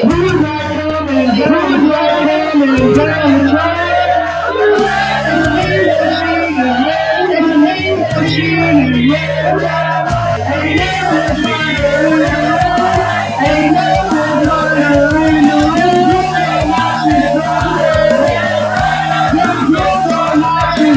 Who's not coming? Who's not coming down the track? It's me, it's me, it's me, yeah. Ain't no fire, ain't no fire in the room. Watching there's no watching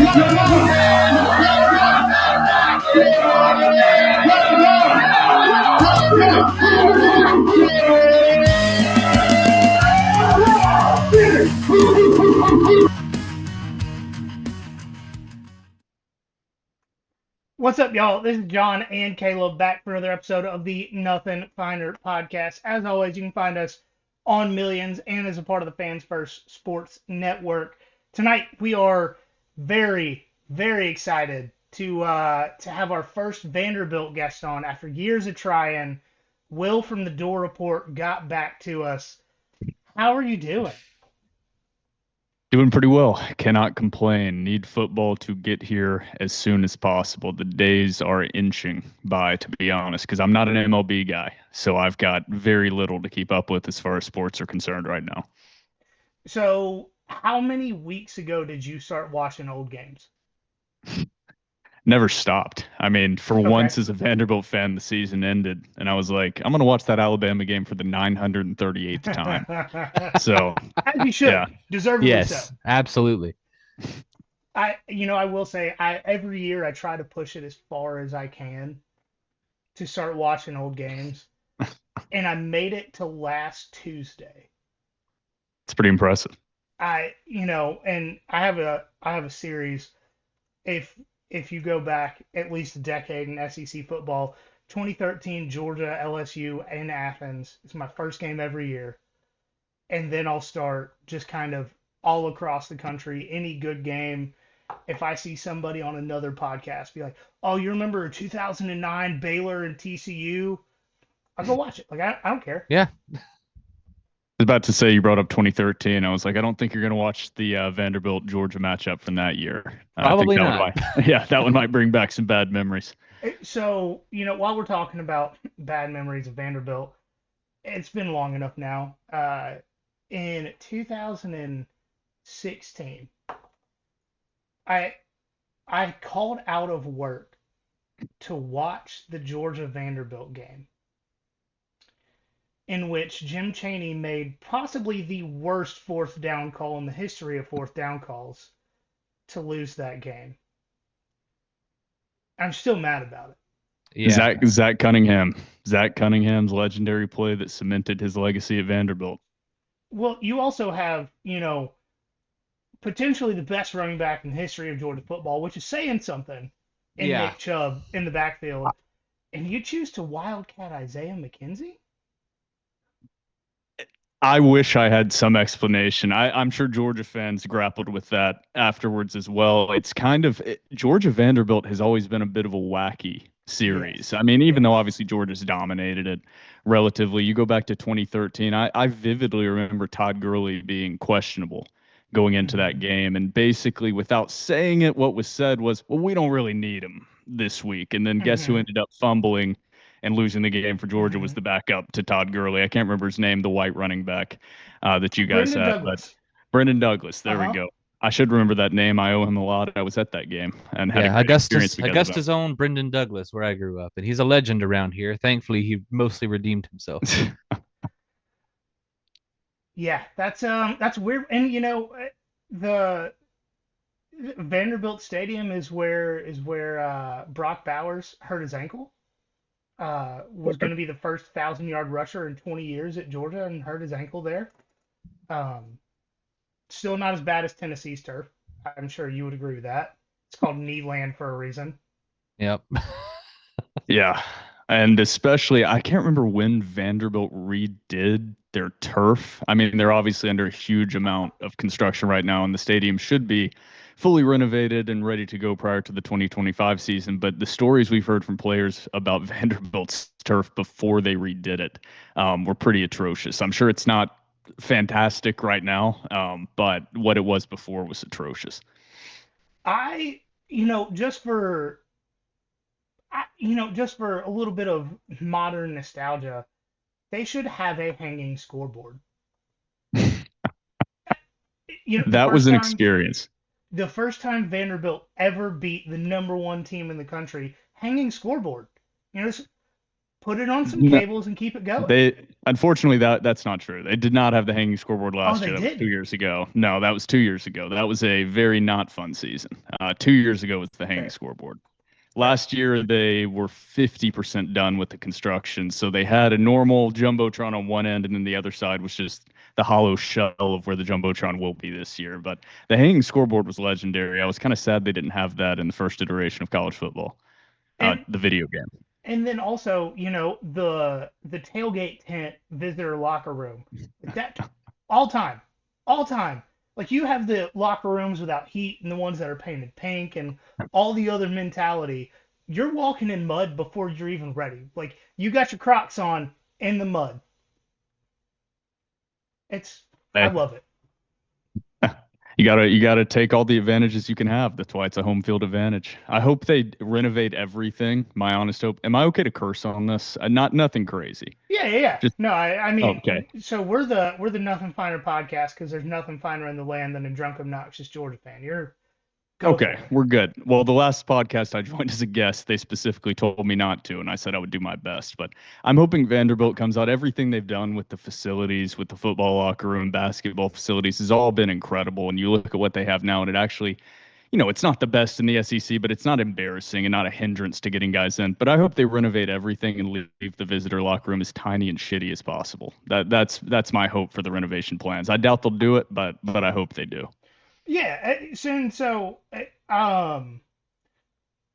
What's up, y'all? This is John and Kaleb back for another episode of the Nothing Finer podcast. As always, you can find us on Millions and as a part of the Fans First Sports Network. Tonight, we are very, very excited to have our first Vanderbilt guest on. After years of trying, Will from the Dore Report got back to us. How are you doing? Doing pretty well. Cannot complain. Need football to get here as soon as possible. The days are inching by, to be honest, because I'm not an MLB guy. So I've got very little to keep up with as far as sports are concerned right now. So, how many weeks ago did you start watching old games? Never stopped. I mean, for Okay. once as a Vanderbilt fan, the season ended, and I was like, I'm going to watch that Alabama game for the 938th time. So, As you should, yeah. deservedly so. Yes, absolutely. I will say, every year I try to push it as far as I can to start watching old games, and I made it to last Tuesday. It's pretty impressive. And I have a series. If you go back at least a decade in SEC football, 2013 Georgia LSU in Athens. It's my first game every year, and then I'll start just kind of all across the country. Any good game, if I see somebody on another podcast be like, "Oh, you remember 2009 Baylor and TCU?" I'll go watch it. Like I don't care. Yeah. I was about to say you brought up 2013. I was like, I don't think you're going to watch the Vanderbilt Georgia matchup from that year. Probably I think not. that one might bring back some bad memories. So while we're talking about bad memories of Vanderbilt, it's been long enough now. In 2016, I I called out of work to watch the Georgia Vanderbilt game, in which Jim Chaney made possibly the worst fourth down call in the history of fourth down calls to lose that game. I'm still mad about it. Yeah. Zach Cunningham. Zach Cunningham's legendary play that cemented his legacy at Vanderbilt. Well, you also have, potentially the best running back in the history of Georgia football, which is saying something, in Yeah. Nick Chubb in the backfield, and you choose to wildcat Isaiah McKenzie? I wish I had some explanation. I'm sure Georgia fans grappled with that afterwards as well. It's Georgia Vanderbilt has always been a bit of a wacky series. Yes. I mean, even Yes. though obviously Georgia's dominated it relatively, you go back to 2013. I vividly remember Todd Gurley being questionable going into that game. And basically, without saying it, what was said was, well, we don't really need him this week. And then guess who ended up fumbling and losing the game for Georgia was the backup to Todd Gurley. I can't remember his name, the white running back that you guys Brendan had. Douglas. But Brendan Douglas, there we go. I should remember that name. I owe him a lot. I was at that game and had a great experience. Augusta's own Brendan Douglas, where I grew up, and he's a legend around here. Thankfully, he mostly redeemed himself. Yeah, that's weird. And the Vanderbilt Stadium is where Brock Bowers hurt his ankle. Was going to be the first 1,000-yard rusher in 20 years at Georgia and hurt his ankle there. Still not as bad as Tennessee's turf. I'm sure you would agree with that. It's called knee land for a reason. Yep. Yeah. And especially, I can't remember when Vanderbilt redid their turf. I mean, they're obviously under a huge amount of construction right now, and the stadium should be fully renovated and ready to go prior to the 2025 season. But the stories we've heard from players about Vanderbilt's turf before they redid it were pretty atrocious. I'm sure it's not fantastic right now, but what it was before was atrocious. Just for a little bit of modern nostalgia, They should have a hanging scoreboard. That was an experience. The first time Vanderbilt ever beat the #1 team in the country, hanging scoreboard. Just put it on some cables and keep it going. Unfortunately, that's not true. They did not have the hanging scoreboard last year. That was didn't? 2 years ago. No, that was 2 years ago. That was a very not fun season. 2 years ago was the hanging scoreboard. Last year, they were 50% done with the construction. So they had a normal Jumbotron on one end, and then the other side was just the hollow shell of where the Jumbotron will be this year. But the hanging scoreboard was legendary. I was kind of sad they didn't have that in the first iteration of college football, the video game. And then also, the tailgate tent visitor locker room. That all time. Like you have the locker rooms without heat and the ones that are painted pink and all the other mentality. You're walking in mud before you're even ready. Like you got your Crocs on in the mud. I love it. You gotta take all the advantages you can have. That's why it's a home field advantage. I hope they renovate everything. My honest hope. Am I okay to curse on this? Nothing crazy. Yeah. No, I mean, okay. So we're the Nothing Finer podcast because there's nothing finer in the land than a drunk, obnoxious Georgia fan. Okay, we're good. Well, the last podcast I joined as a guest, they specifically told me not to, and I said I would do my best. But I'm hoping Vanderbilt comes out. Everything they've done with the facilities, with the football locker room, basketball facilities, has all been incredible. And you look at what they have now, and it actually, it's not the best in the SEC, but it's not embarrassing and not a hindrance to getting guys in. But I hope they renovate everything and leave the visitor locker room as tiny and shitty as possible. That's my hope for the renovation plans. I doubt they'll do it, but I hope they do. Yeah,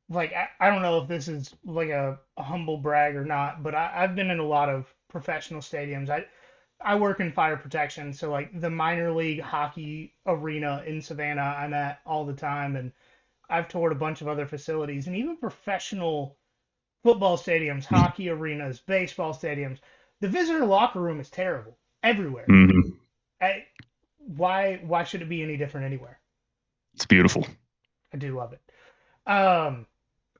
like I don't know if this is like a humble brag or not, but I've been in a lot of professional stadiums. I work in fire protection, so like the minor league hockey arena in Savannah I'm at all the time, and I've toured a bunch of other facilities, and even professional football stadiums, hockey arenas, baseball stadiums. The visitor locker room is terrible everywhere. Mm-hmm. Why should it be any different anywhere? It's beautiful. I do love it. All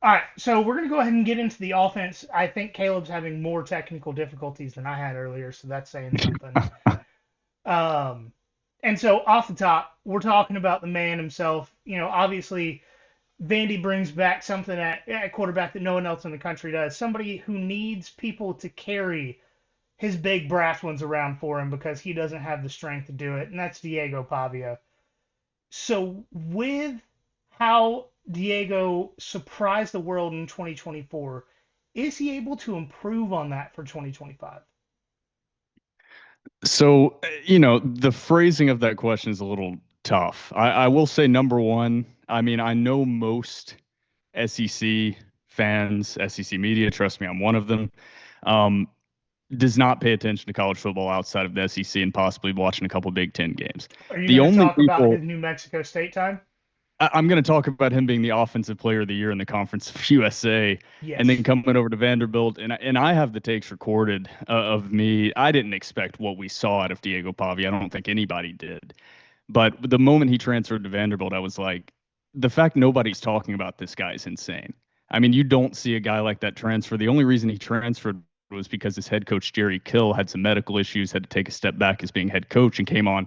right, so we're going to go ahead and get into the offense. I think Kaleb's having more technical difficulties than I had earlier, so that's saying something. And so off the top, we're talking about the man himself. Obviously, Vandy brings back something at quarterback that no one else in the country does. Somebody who needs people to carry his big brass ones around for him because he doesn't have the strength to do it, and that's Diego Pavia. So with how Diego surprised the world in 2024, is he able to improve on that for 2025? So, the phrasing of that question is a little tough. I will say, number one, I mean, I know most SEC fans, SEC media, trust me, I'm one of them, does not pay attention to college football outside of the SEC and possibly watching a couple Big Ten games. Are you going to talk about his New Mexico State time? I'm going to talk about him being the offensive player of the year in the Conference of USA, yes. And then coming over to Vanderbilt. And I have the takes recorded of me. I didn't expect what we saw out of Diego Pavia. I don't think anybody did. But the moment he transferred to Vanderbilt, I was like, the fact nobody's talking about this guy is insane. I mean, you don't see a guy like that transfer. The only reason he transferred was because his head coach, Jerry Kill, had some medical issues, had to take a step back as being head coach, and came on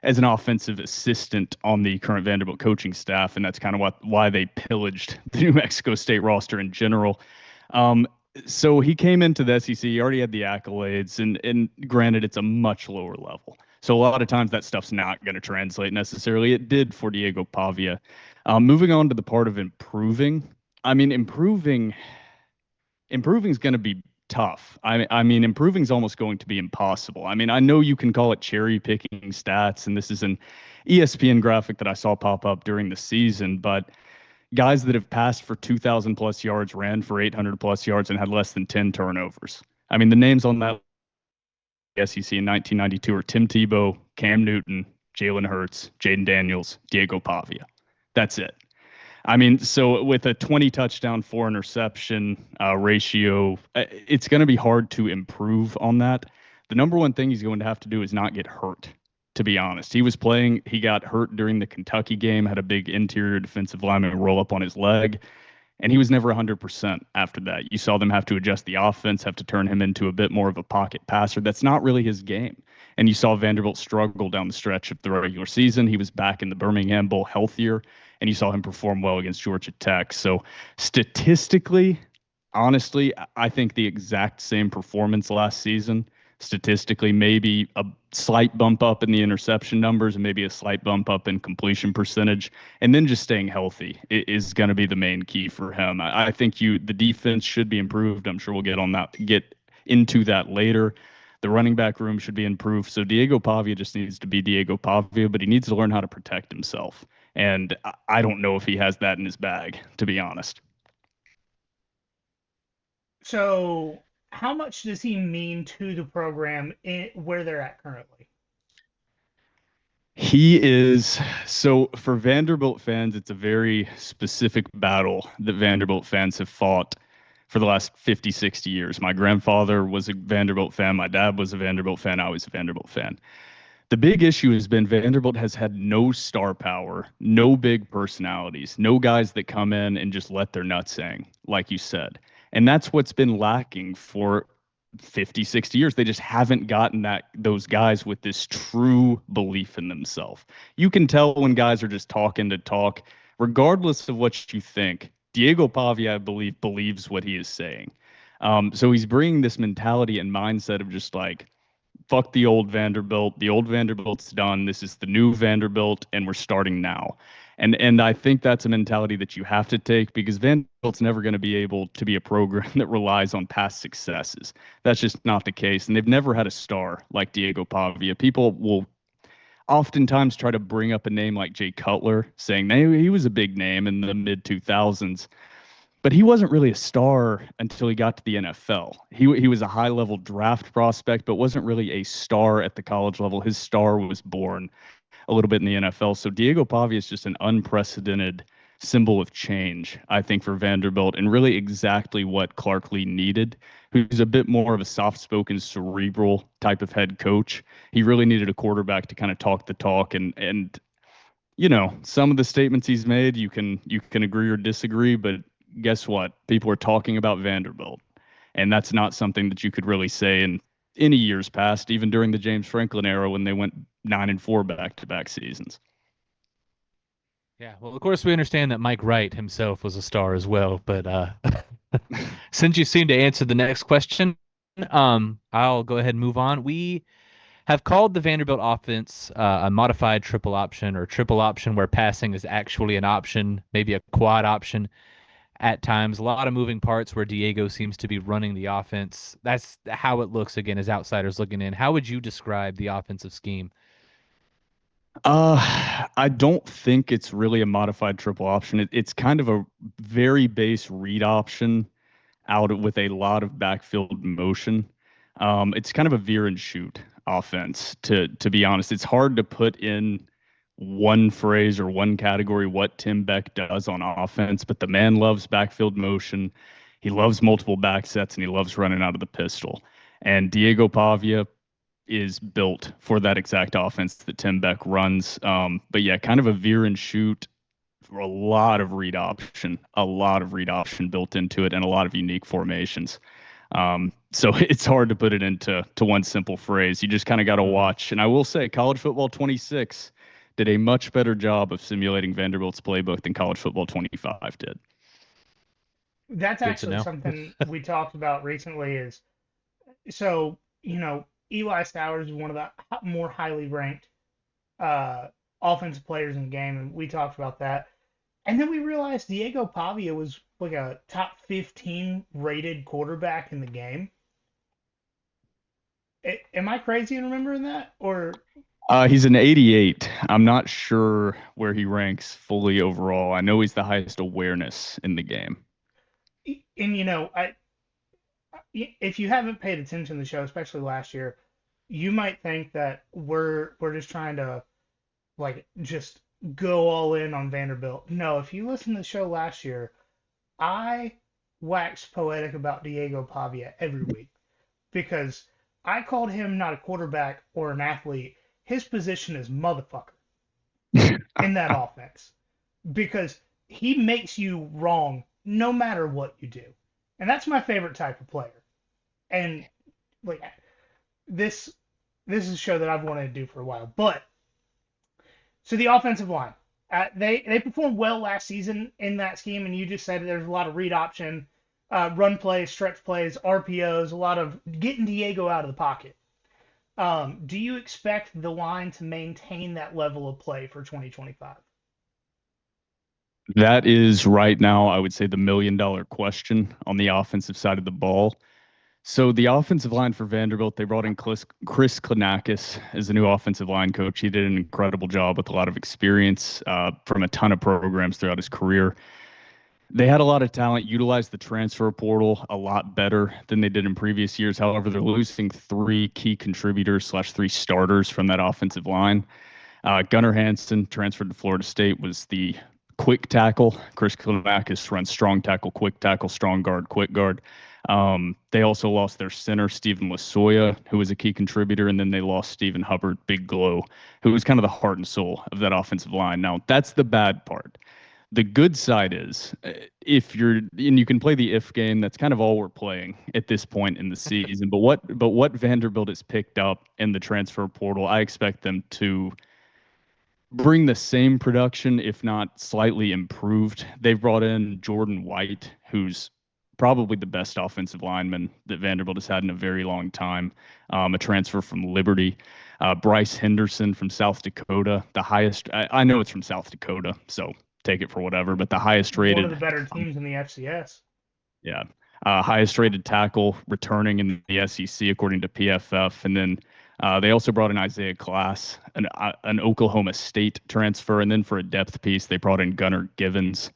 as an offensive assistant on the current Vanderbilt coaching staff. And that's kind of why they pillaged the New Mexico State roster in general. So he came into the SEC, he already had the accolades, and granted, it's a much lower level. So a lot of times that stuff's not going to translate necessarily. It did for Diego Pavia. Moving on to the part of improving. I mean, improving is going to be tough. I mean, improving is almost going to be impossible. I mean, I know you can call it cherry picking stats, and this is an ESPN graphic that I saw pop up during the season, but guys that have passed for 2,000 plus yards, ran for 800 plus yards, and had less than 10 turnovers. I mean, the names on that SEC in 1992 are Tim Tebow, Cam Newton, Jalen Hurts, Jaden Daniels, Diego Pavia. That's it. I mean, so with a 20 touchdown, 4 interception ratio, it's going to be hard to improve on that. The number one thing he's going to have to do is not get hurt, to be honest. He got hurt during the Kentucky game, had a big interior defensive lineman roll up on his leg. And he was never 100% after that. You saw them have to adjust the offense, have to turn him into a bit more of a pocket passer. That's not really his game. And you saw Vanderbilt struggle down the stretch of the regular season. He was back in the Birmingham Bowl healthier, and you saw him perform well against Georgia Tech. So statistically, honestly, I think the exact same performance last season. Statistically, maybe a slight bump up in the interception numbers and maybe a slight bump up in completion percentage, and then just staying healthy is going to be the main key for him. I think the defense should be improved. I'm sure we'll get into that later. The running back room should be improved. So Diego Pavia just needs to be Diego Pavia, but he needs to learn how to protect himself. And I don't know if he has that in his bag, to be honest. So, how much does he mean to the program where they're at currently? He is so for Vanderbilt fans, it's a very specific battle that Vanderbilt fans have fought for the last 50, 60 years. My grandfather was a Vanderbilt fan. My dad was a Vanderbilt fan. I was a Vanderbilt fan. The big issue has been Vanderbilt has had no star power, no big personalities, no guys that come in and just let their nuts hang, like you said. And that's what's been lacking for 50, 60 years. They just haven't gotten those guys with this true belief in themselves. You can tell when guys are just talking to talk, regardless of what you think. Diego Pavia, I believe, believes what he is saying. So he's bringing this mentality and mindset of just like, fuck the old Vanderbilt. The old Vanderbilt's done. This is the new Vanderbilt, and we're starting now. And I think that's a mentality that you have to take because Vanderbilt's never going to be able to be a program that relies on past successes. That's just not the case. And they've never had a star like Diego Pavia. People will oftentimes try to bring up a name like Jay Cutler, saying he was a big name in the mid 2000s, but he wasn't really a star until he got to the NFL. He was a high level draft prospect, but wasn't really a star at the college level. His star was born a little bit in the NFL. So Diego Pavia is just an unprecedented symbol of change, I think, for Vanderbilt, and really exactly what Clark Lee needed, who's a bit more of a soft spoken, cerebral type of head coach. He really needed a quarterback to kind of talk the talk and some of the statements he's made, you can agree or disagree, but guess what? People are talking about Vanderbilt, and that's not something that you could really say in any years past, even during the James Franklin era when they went 9-4 back-to-back seasons. Yeah, well, of course we understand that Mike Wright himself was a star as well, but since you seem to answer the next question, I'll go ahead and move on. We have called the Vanderbilt offense a modified triple option or triple option where passing is actually an option, maybe a quad option at times. A lot of moving parts where Diego seems to be running the offense. That's how it looks again as outsiders looking in. How would you describe the offensive scheme? I don't think it's really a modified triple option. It's kind of a very base read option out with a lot of backfield motion. It's kind of a veer and shoot offense. To be honest, it's hard to put in one phrase or one category what Tim Beck does on offense, but the man loves backfield motion. He loves multiple back sets and he loves running out of the pistol. And Diego Pavia is built for that exact offense that Tim Beck runs. But yeah, kind of a veer and shoot, a lot of read option built into it, and a lot of unique formations. So it's hard to put it into one simple phrase. You just kind of got to watch. And I will say, College Football 26 did a much better job of simulating Vanderbilt's playbook than College Football 25 did. That's Good to actually know. something we talked about recently. Is so Eli Stowers is one of the more highly ranked uh, offensive players in the game, and we talked about that. And then we realized Diego Pavia was like a top 15 rated quarterback in the game. Am I crazy in remembering that? Or He's an 88. I'm not sure where he ranks fully overall. I know he's the highest awareness in the game. and if you haven't paid attention to the show, especially last year, you might think that we're just trying to like just go all in on Vanderbilt. No, if you listen to the show last year, I waxed poetic about Diego Pavia every week because I called him not a quarterback or an athlete. His position is motherfucker in that offense because he makes you wrong no matter what you do. And that's my favorite type of player. And like this this is a show that I've wanted to do for a while. But so the offensive line, they performed well last season in that scheme, and you just said there's a lot of read option, run plays, stretch plays, RPOs, a lot of getting Diego out of the pocket. Do you expect the line to maintain that level of play for 2025? That is right now, I would say, the $1 million question on the offensive side of the ball. So the offensive line for Vanderbilt, they brought in Chris Klinakis as the new offensive line coach. He did an incredible job with a lot of experience from a ton of programs throughout his career. They had a lot of talent, utilized the transfer portal a lot better than they did in previous years. However, they're losing 3 key contributors / 3 starters from that offensive line. Gunnar Hansen, transferred to Florida State, was the quick tackle. Chris Klinakis runs strong tackle, quick tackle, strong guard, quick guard. They also lost their center, Stephen Lasoya, who was a key contributor, and then they lost Stephen Hubbard, Big Glow, who was kind of the heart and soul of that offensive line. Now, that's the bad part. The good side is if you're, and you can play the if game, that's kind of all we're playing at this point in the season. But what Vanderbilt has picked up in the transfer portal, I expect them to bring the same production, if not slightly improved. They've brought in Jordan White, who's probably the best offensive lineman that Vanderbilt has had in a very long time, a transfer from Liberty. Bryce Henderson from South Dakota, the highest, I know it's from South Dakota, so take it for whatever, but the highest rated. One of the better teams in the FCS. Yeah. Highest rated tackle returning in the SEC, according to PFF. And then they also brought in Isaiah Glass, an Oklahoma State transfer. And then for a depth piece, they brought in Gunnar Givens,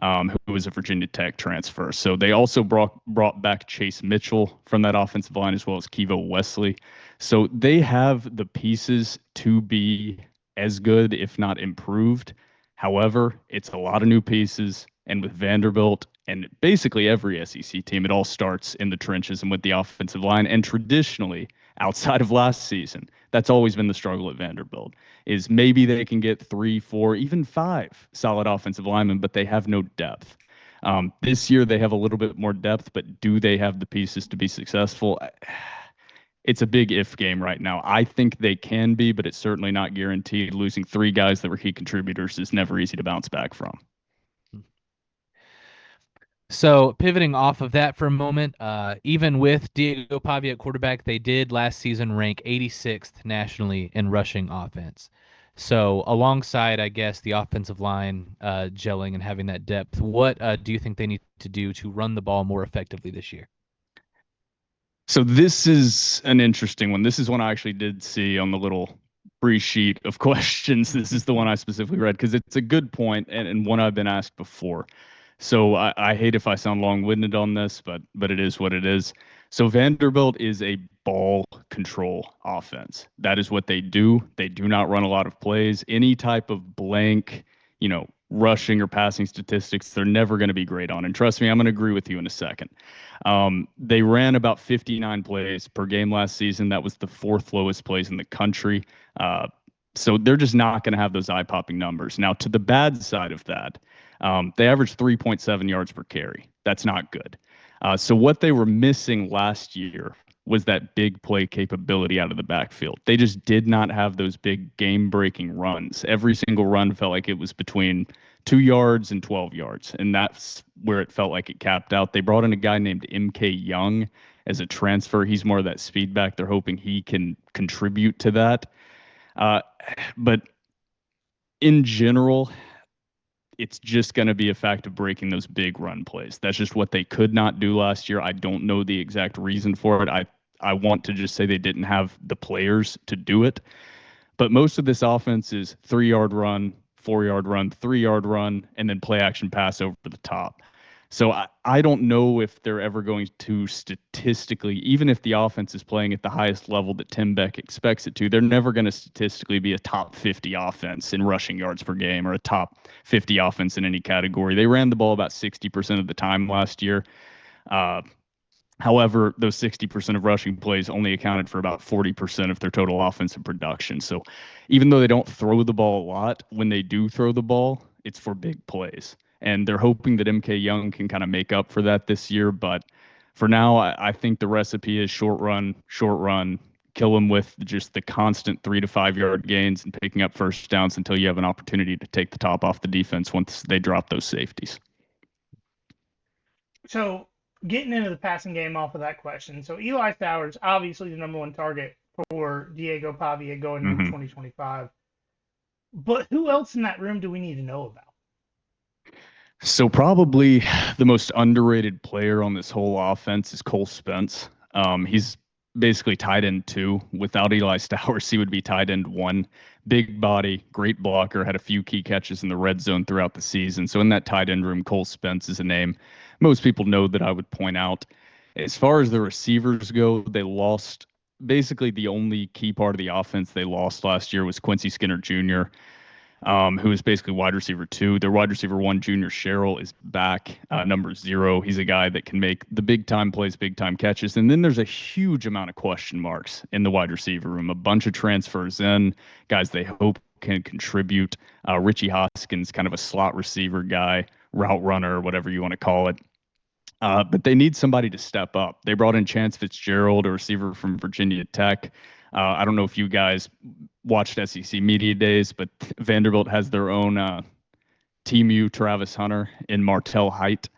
who was a Virginia Tech transfer. So they also brought back Chase Mitchell from that offensive line, as well as Kevo Wesley. So they have the pieces to be as good, if not improved. However, it's a lot of new pieces. And with Vanderbilt and basically every SEC team, it all starts in the trenches and with the offensive line. And traditionally, outside of last season, that's always been the struggle at Vanderbilt, is maybe they can get 3, 4, even 5 solid offensive linemen, but they have no depth. This year, they have a little bit more depth, but do they have the pieces to be successful? It's a big if game right now. I think they can be, but it's certainly not guaranteed. Losing 3 guys that were key contributors is never easy to bounce back from. So pivoting off of that for a moment, even with Diego Pavia at quarterback, they did last season rank 86th nationally in rushing offense. So alongside, I guess, the offensive line gelling and having that depth, what do you think they need to do to run the ball more effectively this year? So this is an interesting one. This is one I actually did see on the little free sheet of questions. This is the one I specifically read because it's a good point and one I've been asked before. So I hate if I sound long-winded on this, but it is what it is. So Vanderbilt is a ball control offense. That is what they do. They do not run a lot of plays. Any type of blank, rushing or passing statistics, they're never going to be great on. And trust me, I'm going to agree with you in a second. They ran about 59 plays per game last season. That was the 4th lowest plays in the country. So they're just not going to have those eye-popping numbers. Now, to the bad side of that, they averaged 3.7 yards per carry. That's not good. So what they were missing last year was that big play capability out of the backfield. They just did not have those big game-breaking runs. Every single run felt like it was between 2 yards and 12 yards, and that's where it felt like it capped out. They brought in a guy named M.K. Young as a transfer. He's more of that speed back. They're hoping he can contribute to that. But in general, it's just going to be a fact of breaking those big run plays. That's just what they could not do last year. I don't know the exact reason for it. I want to just say they didn't have the players to do it. But most of this offense is 3-yard run, 4-yard run, 3-yard run, and then play action pass over the top. So I don't know if they're ever going to statistically, even if the offense is playing at the highest level that Tim Beck expects it to, they're never going to statistically be a top 50 offense in rushing yards per game or a top 50 offense in any category. They ran the ball about 60% of the time last year. However, those 60% of rushing plays only accounted for about 40% of their total offensive production. So even though they don't throw the ball a lot, when they do throw the ball, it's for big plays. and they're hoping that MK Young can kind of make up for that this year. But for now, I think the recipe is short run, kill them with just the constant 3 to 5 yard gains and picking up first downs until you have an opportunity to take the top off the defense once they drop those safeties. So getting into the passing game off of that question. So Eli Sowers, obviously the number one target for Diego Pavia going into 2025. But who else in that room do we need to know about? So probably the most underrated player on this whole offense is Cole Spence. He's basically tight end 2. Without Eli Sowers, he would be tight end 1. Big body, great blocker, had a few key catches in the red zone throughout the season. So in that tight end room, Cole Spence is a name most people know that I would point out. As far as the receivers go, they lost basically the only key part of the offense they lost last year was Quincy Skinner Jr., who is basically wide receiver 2. Their wide receiver 1, Junior Sherrill, is back, number 0. He's a guy that can make the big-time plays, big-time catches. And then there's a huge amount of question marks in the wide receiver room. A bunch of transfers in, guys they hope can contribute. Richie Hoskins, kind of a slot receiver guy, route runner, whatever you want to call it. But they need somebody to step up. They brought in Chance Fitzgerald, a receiver from Virginia Tech. I don't know if you guys watched SEC Media Days, but Vanderbilt has their own Team U Travis Hunter in Martell Height.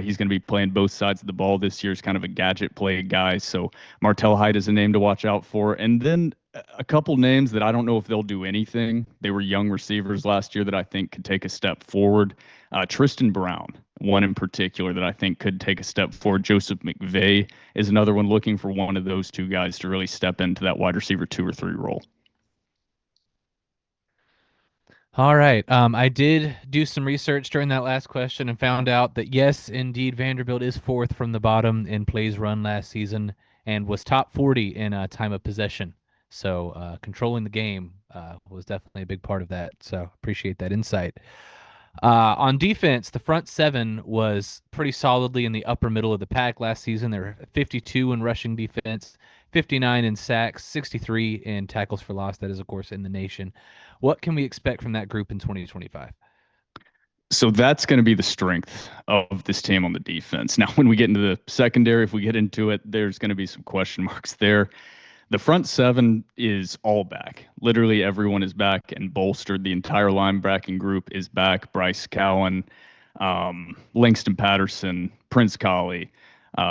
He's going to be playing both sides of the ball this year. He's kind of a gadget play guy. So Martell Height is a name to watch out for. And then a couple names that I don't know if they'll do anything. They were young receivers last year that I think could take a step forward. Tristan Brown, one in particular that I think could take a step forward. Joseph McVay is another one, looking for one of those two guys to really step into that wide receiver 2 or 3 role. All right. I did do some research during that last question and found out that, yes, indeed, Vanderbilt is 4th from the bottom in plays run last season and was top 40 in time of possession. So controlling the game was definitely a big part of that. So appreciate that insight. On defense, the front 7 was pretty solidly in the upper middle of the pack last season. They were 52 in rushing defense, 59 in sacks, 63 in tackles for loss. That is, of course, in the nation. What can we expect from that group in 2025? So that's going to be the strength of this team on the defense. Now, when we get into the secondary, if we get into it, there's going to be some question marks there. The front 7 is all back. Literally everyone is back and bolstered. The entire linebacking group is back. Bryce Cowan, Langston Patterson, Prince Colley,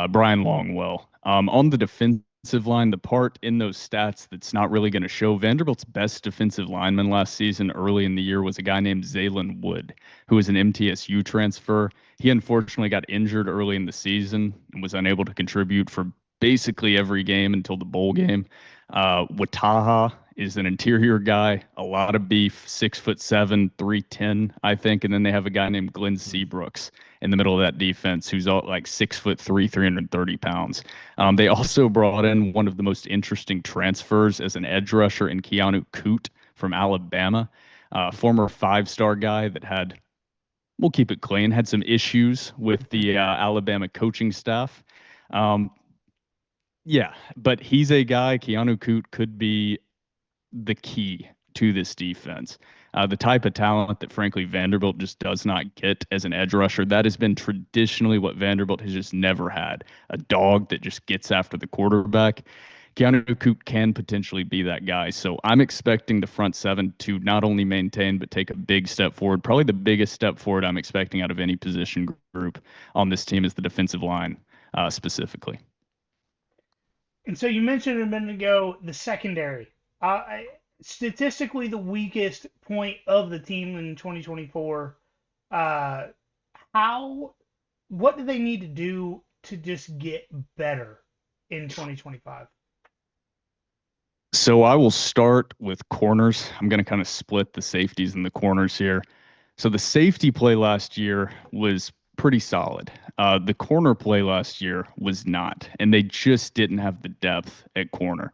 Brian Longwell. On the defensive line, the part in those stats that's not really going to show, Vanderbilt's best defensive lineman last season early in the year was a guy named Zaylen Wood, who was an MTSU transfer. He unfortunately got injured early in the season and was unable to contribute for basically every game until the bowl game. Wataha is an interior guy, a lot of beef, 6'7", 310, I think. And then they have a guy named Glenn Seabrooks in the middle of that defense, who's all like 6'3", 330 pounds. They also brought in one of the most interesting transfers as an edge rusher in Keanu Coote from Alabama, former 5-star guy that had, we'll keep it clean, had some issues with the Alabama coaching staff. Yeah, but he's a guy, Keanu Coote could be the key to this defense. The type of talent that, frankly, Vanderbilt just does not get as an edge rusher. That has been traditionally what Vanderbilt has just never had, a dog that just gets after the quarterback. Keanu Coote can potentially be that guy. So I'm expecting the front 7 to not only maintain, but take a big step forward. Probably the biggest step forward I'm expecting out of any position group on this team is the defensive line specifically. And so you mentioned a minute ago the secondary. Statistically, the weakest point of the team in 2024. What do they need to do to just get better in 2025? So I will start with corners. I'm going to kind of split the safeties and the corners here. So the safety play last year was pretty solid. The corner play last year was not, and they just didn't have the depth at corner.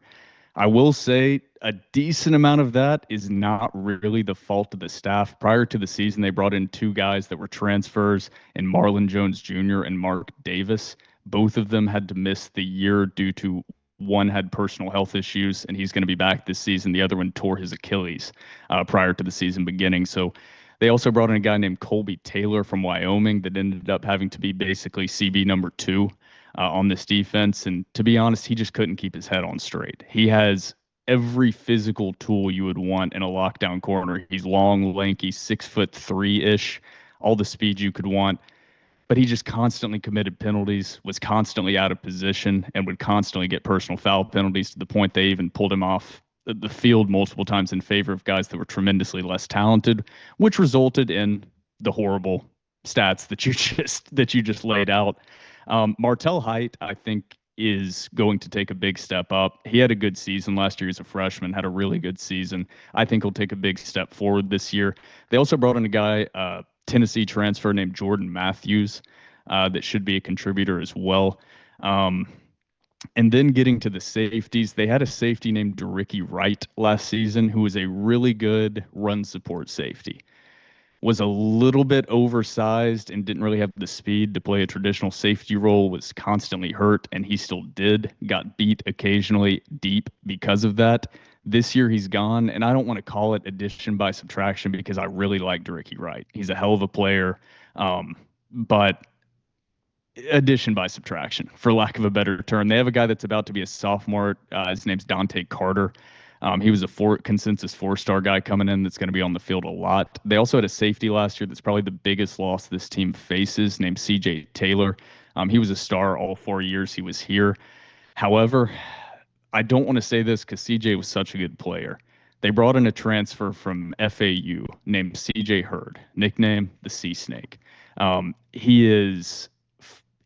I will say a decent amount of that is not really the fault of the staff. Prior to the season, they brought in 2 guys that were transfers, and Marlon Jones Jr. and Mark Davis. Both of them had to miss the year due to one had personal health issues, and he's going to be back this season. The other one tore his Achilles prior to the season beginning. So They also brought in a guy named Colby Taylor from Wyoming that ended up having to be basically CB number two on this defense. And to be honest, he just couldn't keep his head on straight. He has every physical tool you would want in a lockdown corner. He's long, lanky, 6'3" ish, all the speed you could want. But he just constantly committed penalties, was constantly out of position, and would constantly get personal foul penalties to the point they even pulled him off the field multiple times in favor of guys that were tremendously less talented, which resulted in the horrible stats that you just laid out. Martell Height, I think, is going to take a big step up. He had a good season last year as a freshman, had a really good season. I think he'll take a big step forward this year. They also brought in a guy, Tennessee transfer named Jordan Matthews, that should be a contributor as well. And then getting to the safeties, they had a safety named Dore Report last season who was a really good run support safety. Was a little bit oversized and didn't really have the speed to play a traditional safety role, was constantly hurt, and he still did, got beat occasionally deep because of that. This year he's gone, and I don't want to call it addition by subtraction because I really like Dore Report. He's a hell of a player, but addition by subtraction, for lack of a better term. They have a guy that's about to be a sophomore. His name's Dante Carter. He was a consensus four-star guy coming in that's going to be on the field a lot. They also had a safety last year that's probably the biggest loss this team faces, named CJ Taylor. He was a star all 4 years he was here. However, I don't want to say this because CJ was such a good player. They brought in a transfer from FAU named CJ Hurd, nickname the Sea Snake. He is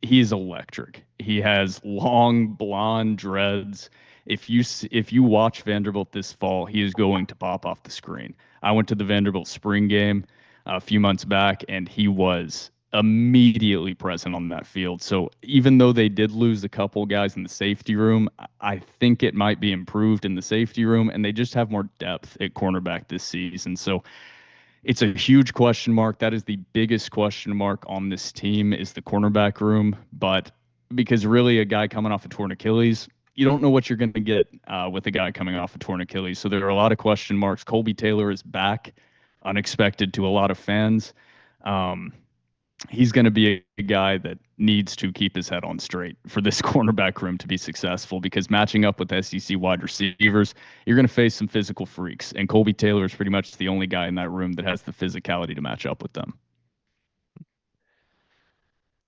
electric. He has long blonde dreads. If you watch Vanderbilt this fall, he is going to pop off the screen. I went to the Vanderbilt spring game a few months back, and he was immediately present on that field. So even though they did lose a couple guys in the safety room, I think it might be improved in the safety room, and they just have more depth at cornerback this season. So it's a huge question mark. That is the biggest question mark on this team is the cornerback room. But because really a guy coming off a torn Achilles, you don't know what you're going to get with a guy coming off a torn Achilles. So there are a lot of question marks. Colby Taylor is back, unexpected to a lot of fans. He's going to be a guy that needs to keep his head on straight for this cornerback room to be successful, because matching up with SEC wide receivers, you're going to face some physical freaks. And Colby Taylor is pretty much the only guy in that room that has the physicality to match up with them.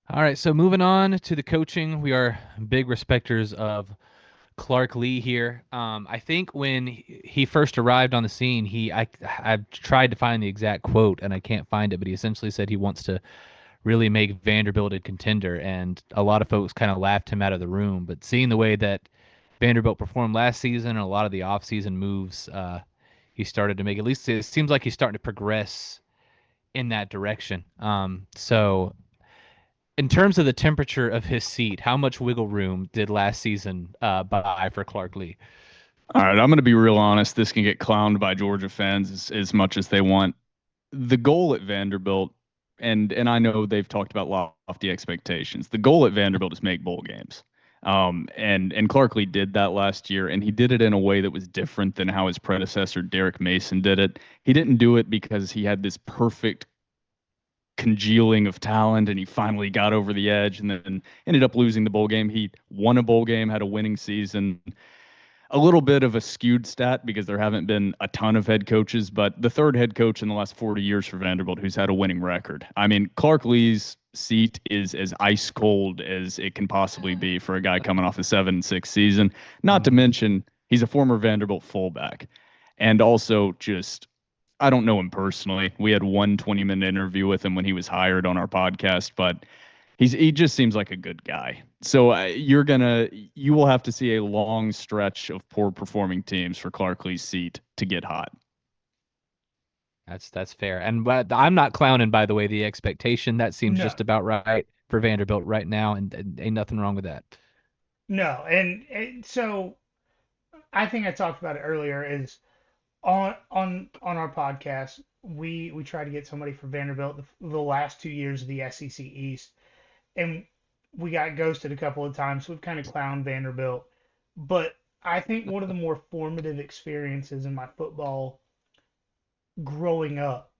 All right, so moving on to the coaching, we are big respecters of Clark Lee here. I think when he first arrived on the scene, I've tried to find the exact quote and I can't find it, but he essentially said he wants to really make Vanderbilt a contender, and a lot of folks kind of laughed him out of the room. But seeing the way that Vanderbilt performed last season and a lot of the offseason moves he started to make, at least it seems like he's starting to progress in that direction. So in terms of the temperature of his seat, how much wiggle room did last season buy for Clark Lee? All right, I'm going to be real honest. This can get clowned by Georgia fans as much as they want. The goal at Vanderbilt, and I know they've talked about lofty expectations. The goal at Vanderbilt is make bowl games. And Clark Lee did that last year, and he did it in a way that was different than how his predecessor Derek Mason did it. He didn't do it because he had this perfect congealing of talent and he finally got over the edge and then ended up losing the bowl game. He won a bowl game, had a winning season. A little bit of a skewed stat because there haven't been a ton of head coaches, but the third head coach in the last 40 years for Vanderbilt who's had a winning record. I mean, Clark Lee's seat is as ice cold as it can possibly be for a guy coming off a 7-6 season. Not to mention, he's a former Vanderbilt fullback. And also just, I don't know him personally. We had one 20-minute interview with him when he was hired on our podcast, but he just seems like a good guy. So you will have to see a long stretch of poor performing teams for Clark Lee's seat to get hot. That's fair. And I'm not clowning, by the way, the expectation. That seems just about right for Vanderbilt right now, and ain't nothing wrong with that. No, and so I think I talked about it earlier. Is on our podcast, we try to get somebody for Vanderbilt the last 2 years of the SEC East, and we got ghosted a couple of times. So we've kind of clowned Vanderbilt, but I think one of the more formative experiences in my football growing up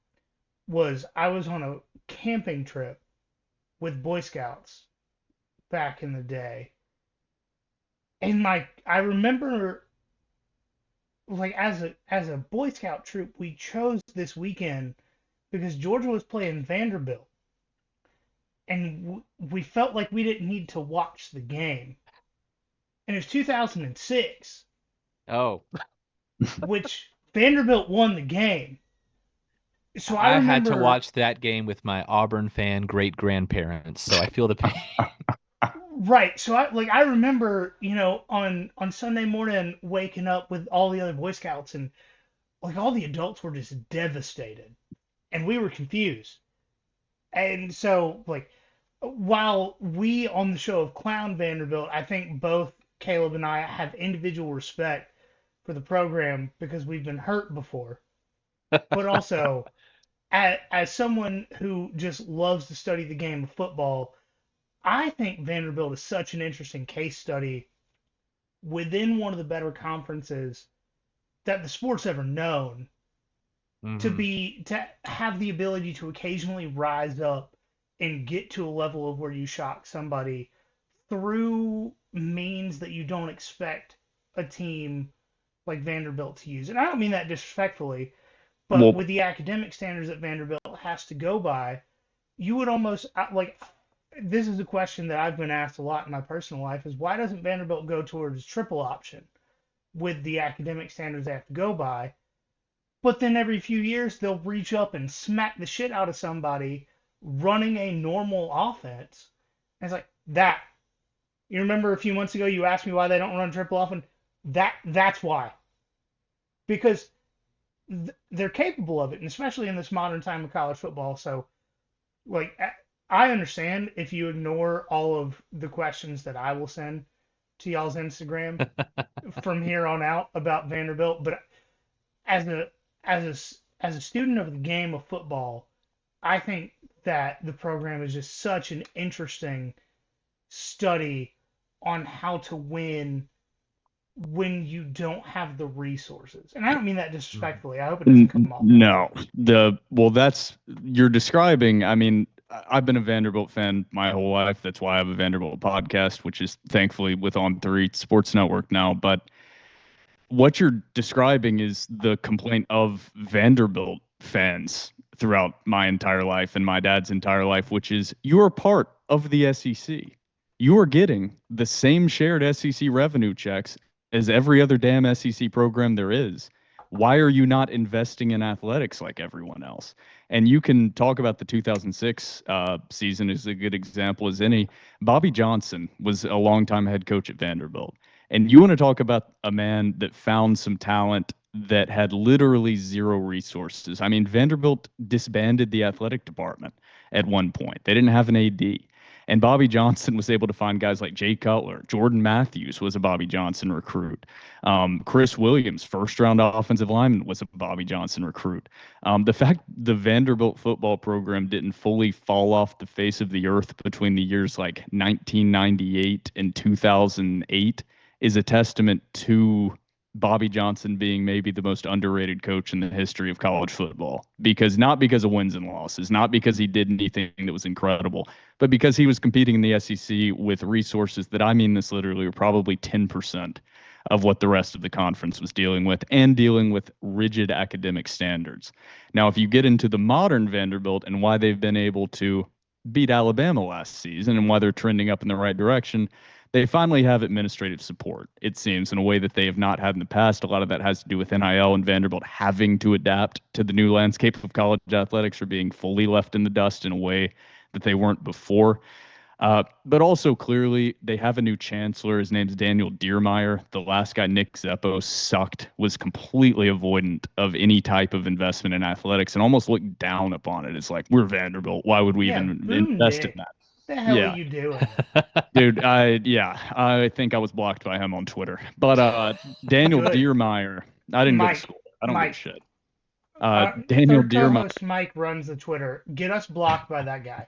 was I was on a camping trip with Boy Scouts back in the day, and I remember like as a Boy Scout troop, we chose this weekend because Georgia was playing Vanderbilt, and we felt like we didn't need to watch the game. And it was 2006, Oh, which Vanderbilt won the game. So I I had to remember, watch that game with my Auburn fan great grandparents, so I feel the pain. right? So I remember, on Sunday morning waking up with all the other Boy Scouts, and like all the adults were just devastated, and we were confused. And so, like, while we on the show have clowned Vanderbilt, I think both Kaleb and I have individual respect for the program because we've been hurt before. But also, as someone who just loves to study the game of football, I think Vanderbilt is such an interesting case study within one of the better conferences that the sport's ever known to have the ability to occasionally rise up and get to a level of where you shock somebody through means that you don't expect a team like Vanderbilt to use. And I don't mean that disrespectfully, but Well, with the academic standards that Vanderbilt has to go by, you would almost like this is a question that I've been asked a lot in my personal life is why doesn't Vanderbilt go towards triple option with the academic standards they have to go by? But then every few years they'll reach up and smack the shit out of somebody running a normal offense. And it's like that. You remember a few months ago you asked me why they don't run triple often? That's why. Because they're capable of it, and especially in this modern time of college football. So, like, I understand if you ignore all of the questions that I will send to y'all's Instagram from here on out about Vanderbilt, but as a as a student of the game of football, I think that the program is just such an interesting study on how to win when you don't have the resources. And I don't mean that disrespectfully. I hope it doesn't come off that no, way. that's you're describing. I mean, I've been a Vanderbilt fan my whole life. That's why I have a Vanderbilt podcast, which is thankfully with On3 Sports Network now. But what you're describing is the complaint of Vanderbilt fans throughout my entire life and my dad's entire life, which is you are part of the SEC. You are getting the same shared SEC revenue checks as every other damn SEC program there is. Why are you not investing in athletics like everyone else? And you can talk about the 2006 season as a good example as any. Bobby Johnson was a longtime head coach at Vanderbilt. And you want to talk about a man that found some talent that had literally zero resources. I mean, Vanderbilt disbanded the athletic department at one point. They didn't have an AD. And Bobby Johnson was able to find guys like Jay Cutler. Jordan Matthews was a Bobby Johnson recruit. Chris Williams, first round offensive lineman, was a Bobby Johnson recruit. The fact the Vanderbilt football program didn't fully fall off the face of the earth between the years like 1998 and 2008 is a testament to Bobby Johnson being maybe the most underrated coach in the history of college football. Not because of wins and losses, not because he did anything that was incredible, but because he was competing in the SEC with resources that, I mean this literally, were probably 10% of what the rest of the conference was dealing with, and dealing with rigid academic standards. Now, if you get into the modern Vanderbilt and why they've been able to beat Alabama last season and why they're trending up in the right direction, they finally have administrative support, it seems, in a way that they have not had in the past. A lot of that has to do with NIL and Vanderbilt having to adapt to the new landscape of college athletics, or being fully left in the dust in a way that they weren't before. But also, clearly, they have a new chancellor. His name's Daniel Diermeyer. The last guy, Nick Zeppo, sucked, was completely avoidant of any type of investment in athletics and almost looked down upon it. It's like, we're Vanderbilt. Why would we Yeah, even boo invest in Nick. that? What the hell are Yeah. you doing? Dude, I think I was blocked by him on Twitter. But Daniel Good. Diermeyer, I didn't go to Mike, school. I don't give a Mike, shit. Daniel third Diermeyer, co-host Mike runs the Twitter. Get us blocked by that guy.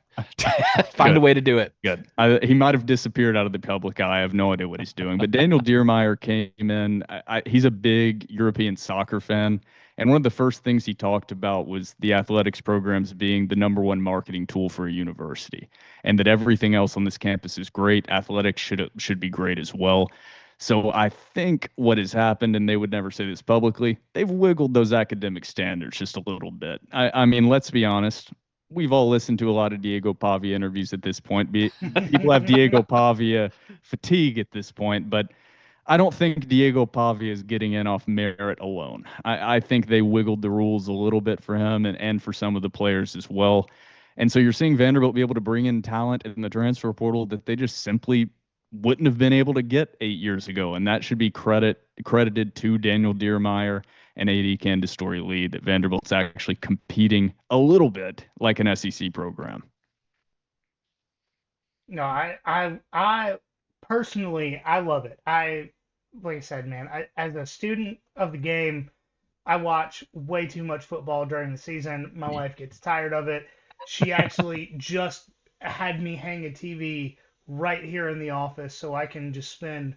Find a way to do it. good. He might have disappeared out of the public eye. I have no idea what he's doing. But Daniel Diermeyer came in. He's a big European soccer fan. And one of the first things he talked about was the athletics programs being the number one marketing tool for a university, and that everything else on this campus is great. Athletics should be great as well. So I think what has happened, and they would never say this publicly, they've wiggled those academic standards just a little bit. I mean, let's be honest. We've all listened to a lot of Diego Pavia interviews at this point. People have Diego Pavia fatigue at this point, but I don't think Diego Pavia is getting in off merit alone. I think they wiggled the rules a little bit for him and for some of the players as well. And so you're seeing Vanderbilt be able to bring in talent in the transfer portal that they just simply wouldn't have been able to get 8 years ago. And that should be credited to Daniel Diermeyer and AD Candace Story-Lee that Vanderbilt's actually competing a little bit like an SEC program. No, I personally, I love it. Like I said, man, as a student of the game, I watch way too much football during the season. My wife gets tired of it. She actually just had me hang a TV right here in the office so I can just spend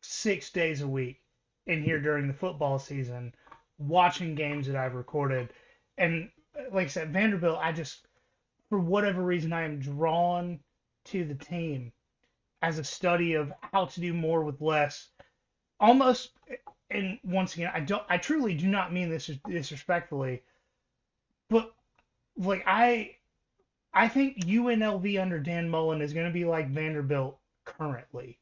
6 days a week in here during the football season watching games that I've recorded. And like I said, Vanderbilt, for whatever reason, I am drawn to the team as a study of how to do more with less. Almost, and once again, I truly do not mean this disrespectfully, but like I think UNLV under Dan Mullen is going to be like Vanderbilt currently.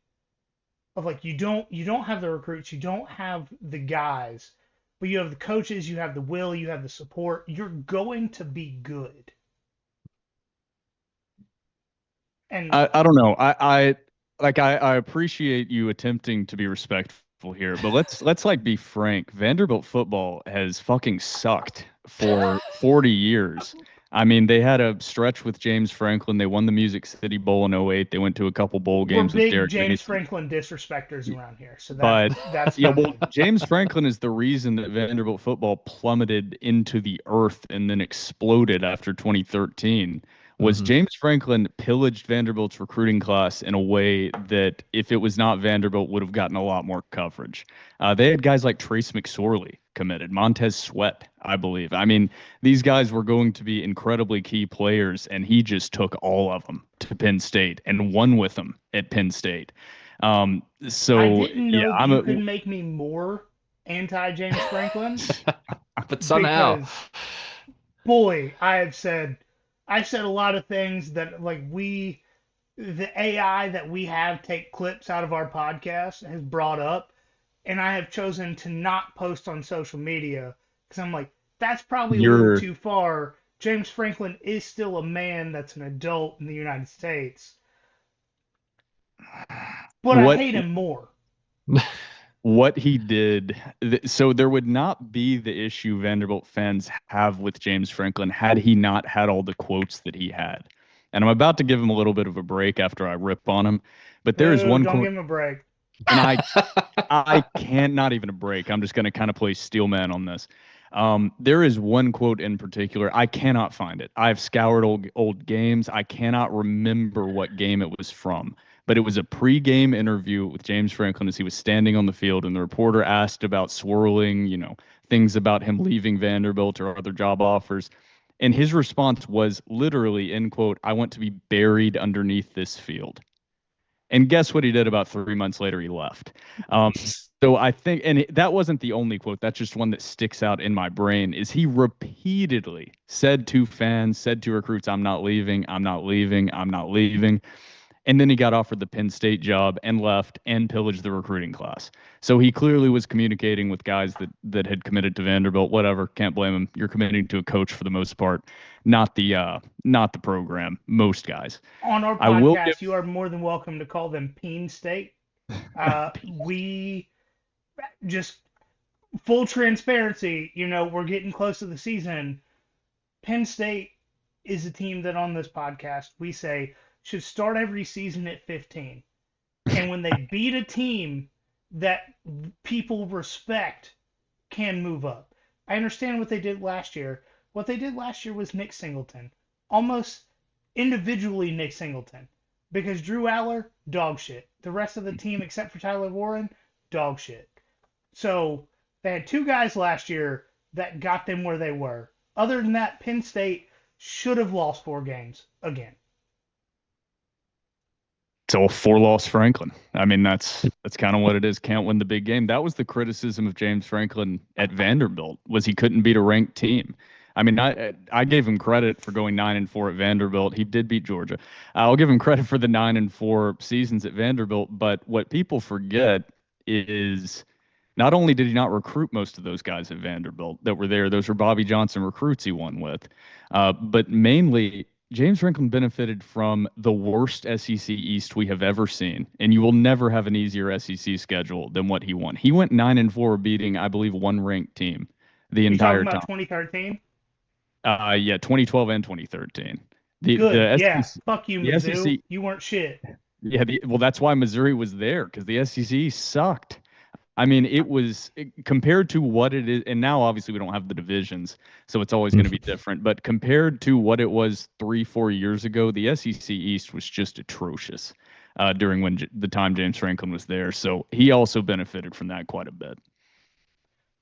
Of like you don't have the recruits, you don't have the guys, but you have the coaches, you have the will, you have the support. You're going to be good. And I don't know. I appreciate you attempting to be respectful here, but let's like be frank. Vanderbilt football has fucking sucked for 40 years. I mean, they had a stretch with James Franklin. They won the Music City Bowl in '08. They went to a couple bowl we're games with big Derek James Mason. Franklin disrespecters around here, so But that's yeah, fine. well, James Franklin is the reason that Vanderbilt football plummeted into the earth and then exploded after 2013. Was James Franklin pillaged Vanderbilt's recruiting class in a way that, if it was not Vanderbilt, would have gotten a lot more coverage. They had guys like Trace McSorley committed, Montez Sweat, I believe. I mean, these guys were going to be incredibly key players, and he just took all of them to Penn State and won with them at Penn State. So I didn't yeah, know that you could make me more anti James Franklin. But somehow, because, boy, I've said a lot of things that like the AI that we have take clips out of our podcast has brought up, and I have chosen to not post on social media because I'm like, that's probably a little too far. James Franklin is still a man that's an adult in the United States, but I hate him more. What he did, so there would not be the issue Vanderbilt fans have with James Franklin had he not had all the quotes that he had. And I'm about to give him a little bit of a break after I rip on him, but there is one Don't quote, give him a break. and I can't, not even a break. I'm just going to kind of play steelman on this. There is one quote in particular. I cannot find it. I've scoured old games. I cannot remember what game it was from, but it was a pre-game interview with James Franklin as he was standing on the field, and the reporter asked about swirling, things about him leaving Vanderbilt or other job offers. And his response was literally, end quote, "I want to be buried underneath this field." And guess what he did about 3 months later? He left. So I think, and that wasn't the only quote. That's just one that sticks out in my brain, is he repeatedly said to fans, said to recruits, "I'm not leaving, I'm not leaving, I'm not leaving." And then he got offered the Penn State job and left and pillaged the recruiting class. So he clearly was communicating with guys that had committed to Vanderbilt. Whatever, can't blame him. You're committing to a coach for the most part, not the program. Most guys. On our podcast, you are more than welcome to call them Peen State. We just full transparency. We're getting close to the season. Penn State is a team that on this podcast we say should start every season at 15. And when they beat a team that people respect, can move up. I understand what they did last year. What they did last year was Nick Singleton. Almost individually Nick Singleton. Because Drew Aller, dog shit. The rest of the team, except for Tyler Warren, dog shit. So they had two guys last year that got them where they were. Other than that, Penn State should have lost 4 games again. So 4-loss Franklin. I mean, that's kind of what it is. Can't win the big game. That was the criticism of James Franklin at Vanderbilt, was he couldn't beat a ranked team. I mean, I gave him credit for going 9-4 at Vanderbilt. He did beat Georgia. I'll give him credit for the 9-4 seasons at Vanderbilt. But what people forget is not only did he not recruit most of those guys at Vanderbilt that were there, those were Bobby Johnson recruits he won with, but mainly James Franklin benefited from the worst SEC East we have ever seen, and you will never have an easier SEC schedule than what he won. He went 9-4, beating, I believe, one ranked team the entire talking time. about 2013? Yeah, 2012 and 2013. Good. Yeah. SEC, Fuck you, the Mizzou. SEC, You weren't shit. yeah, well, that's why Missouri was there, because the SEC sucked. I mean, it was compared to what it is, and now obviously we don't have the divisions, so it's always going to be different. But compared to what it was 3-4 years ago, the SEC East was just atrocious during the time James Franklin was there. So he also benefited from that quite a bit.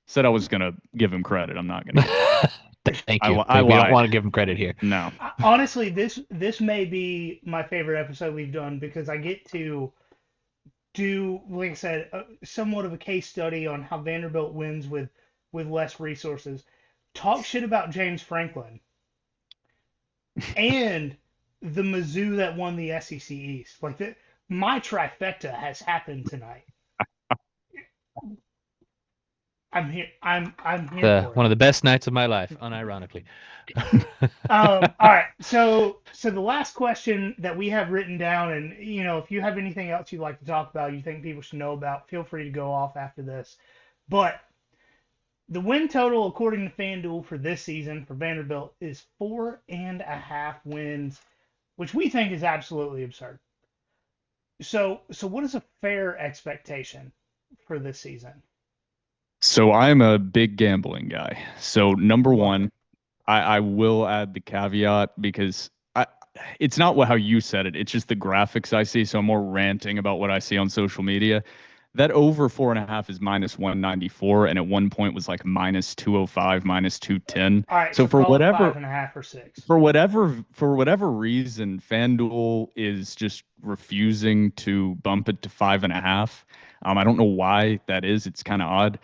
Said I was going to give him credit. I'm not going to. Thank you. I we don't lied. want to give him credit here. No. Honestly, this may be my favorite episode we've done because I get to do, like I said, somewhat of a case study on how Vanderbilt wins with less resources. Talk shit about James Franklin and the Mizzou that won the SEC East. Like my trifecta has happened tonight. I'm here. I'm here for it. One of the best nights of my life, unironically. All right. So the last question that we have written down, and if you have anything else you'd like to talk about, you think people should know about, feel free to go off after this. But the win total, according to FanDuel, for this season for Vanderbilt is 4.5 wins, which we think is absolutely absurd. So what is a fair expectation for this season? So I'm a big gambling guy. So number one, I will add the caveat because it's not how you said it. It's just the graphics I see. So I'm more ranting about what I see on social media. That over 4.5 is -194, and at one point was like -205, -210. All right. So for whatever 5.5 or 6. For whatever reason, FanDuel is just refusing to bump it to 5.5. I don't know why that is. It's kind of odd.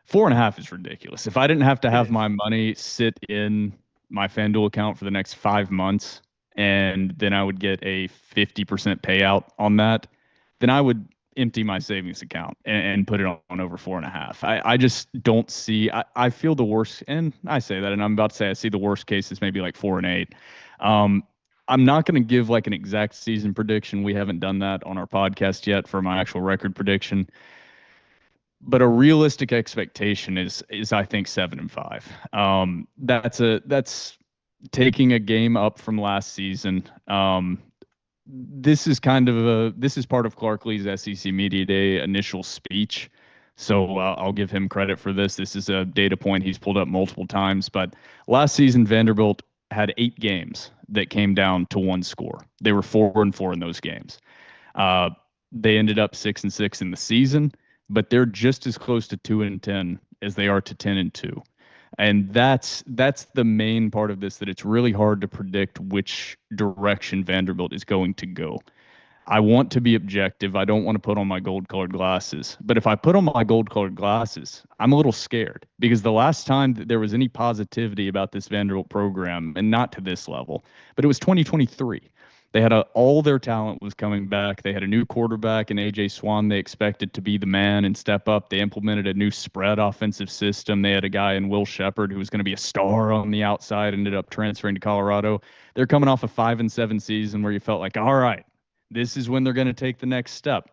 4.5 is ridiculous. If I didn't have to have my money sit in my FanDuel account for the next 5 months, and then I would get a 50% payout on that, then I would empty my savings account and put it on over 4.5. I just don't see. I feel the worst, and I say that, and I'm about to say I see the worst case is maybe like 4-8. I'm not going to give like an exact season prediction. We haven't done that on our podcast yet for my actual record prediction. But a realistic expectation is I think 7-5. That's taking a game up from last season. This is part of Clark Lee's SEC Media Day initial speech. So I'll give him credit for this. This is a data point he's pulled up multiple times. But last season, Vanderbilt had 8 games that came down to one score. They were 4-4 in those games. They ended up 6-6 in the season, but they're just as close to 2-10 as they are to 10-2. And that's the main part of this, that it's really hard to predict which direction Vanderbilt is going to go. I want to be objective. I don't want to put on my gold-colored glasses. But if I put on my gold-colored glasses, I'm a little scared, because the last time that there was any positivity about this Vanderbilt program, and not to this level, but it was 2023. They had all their talent was coming back. They had a new quarterback in A.J. Swan. They expected to be the man and step up. They implemented a new spread offensive system. They had a guy in Will Shepard who was going to be a star on the outside, ended up transferring to Colorado. They're coming off a 5-7 season where you felt like, all right, this is when they're going to take the next step.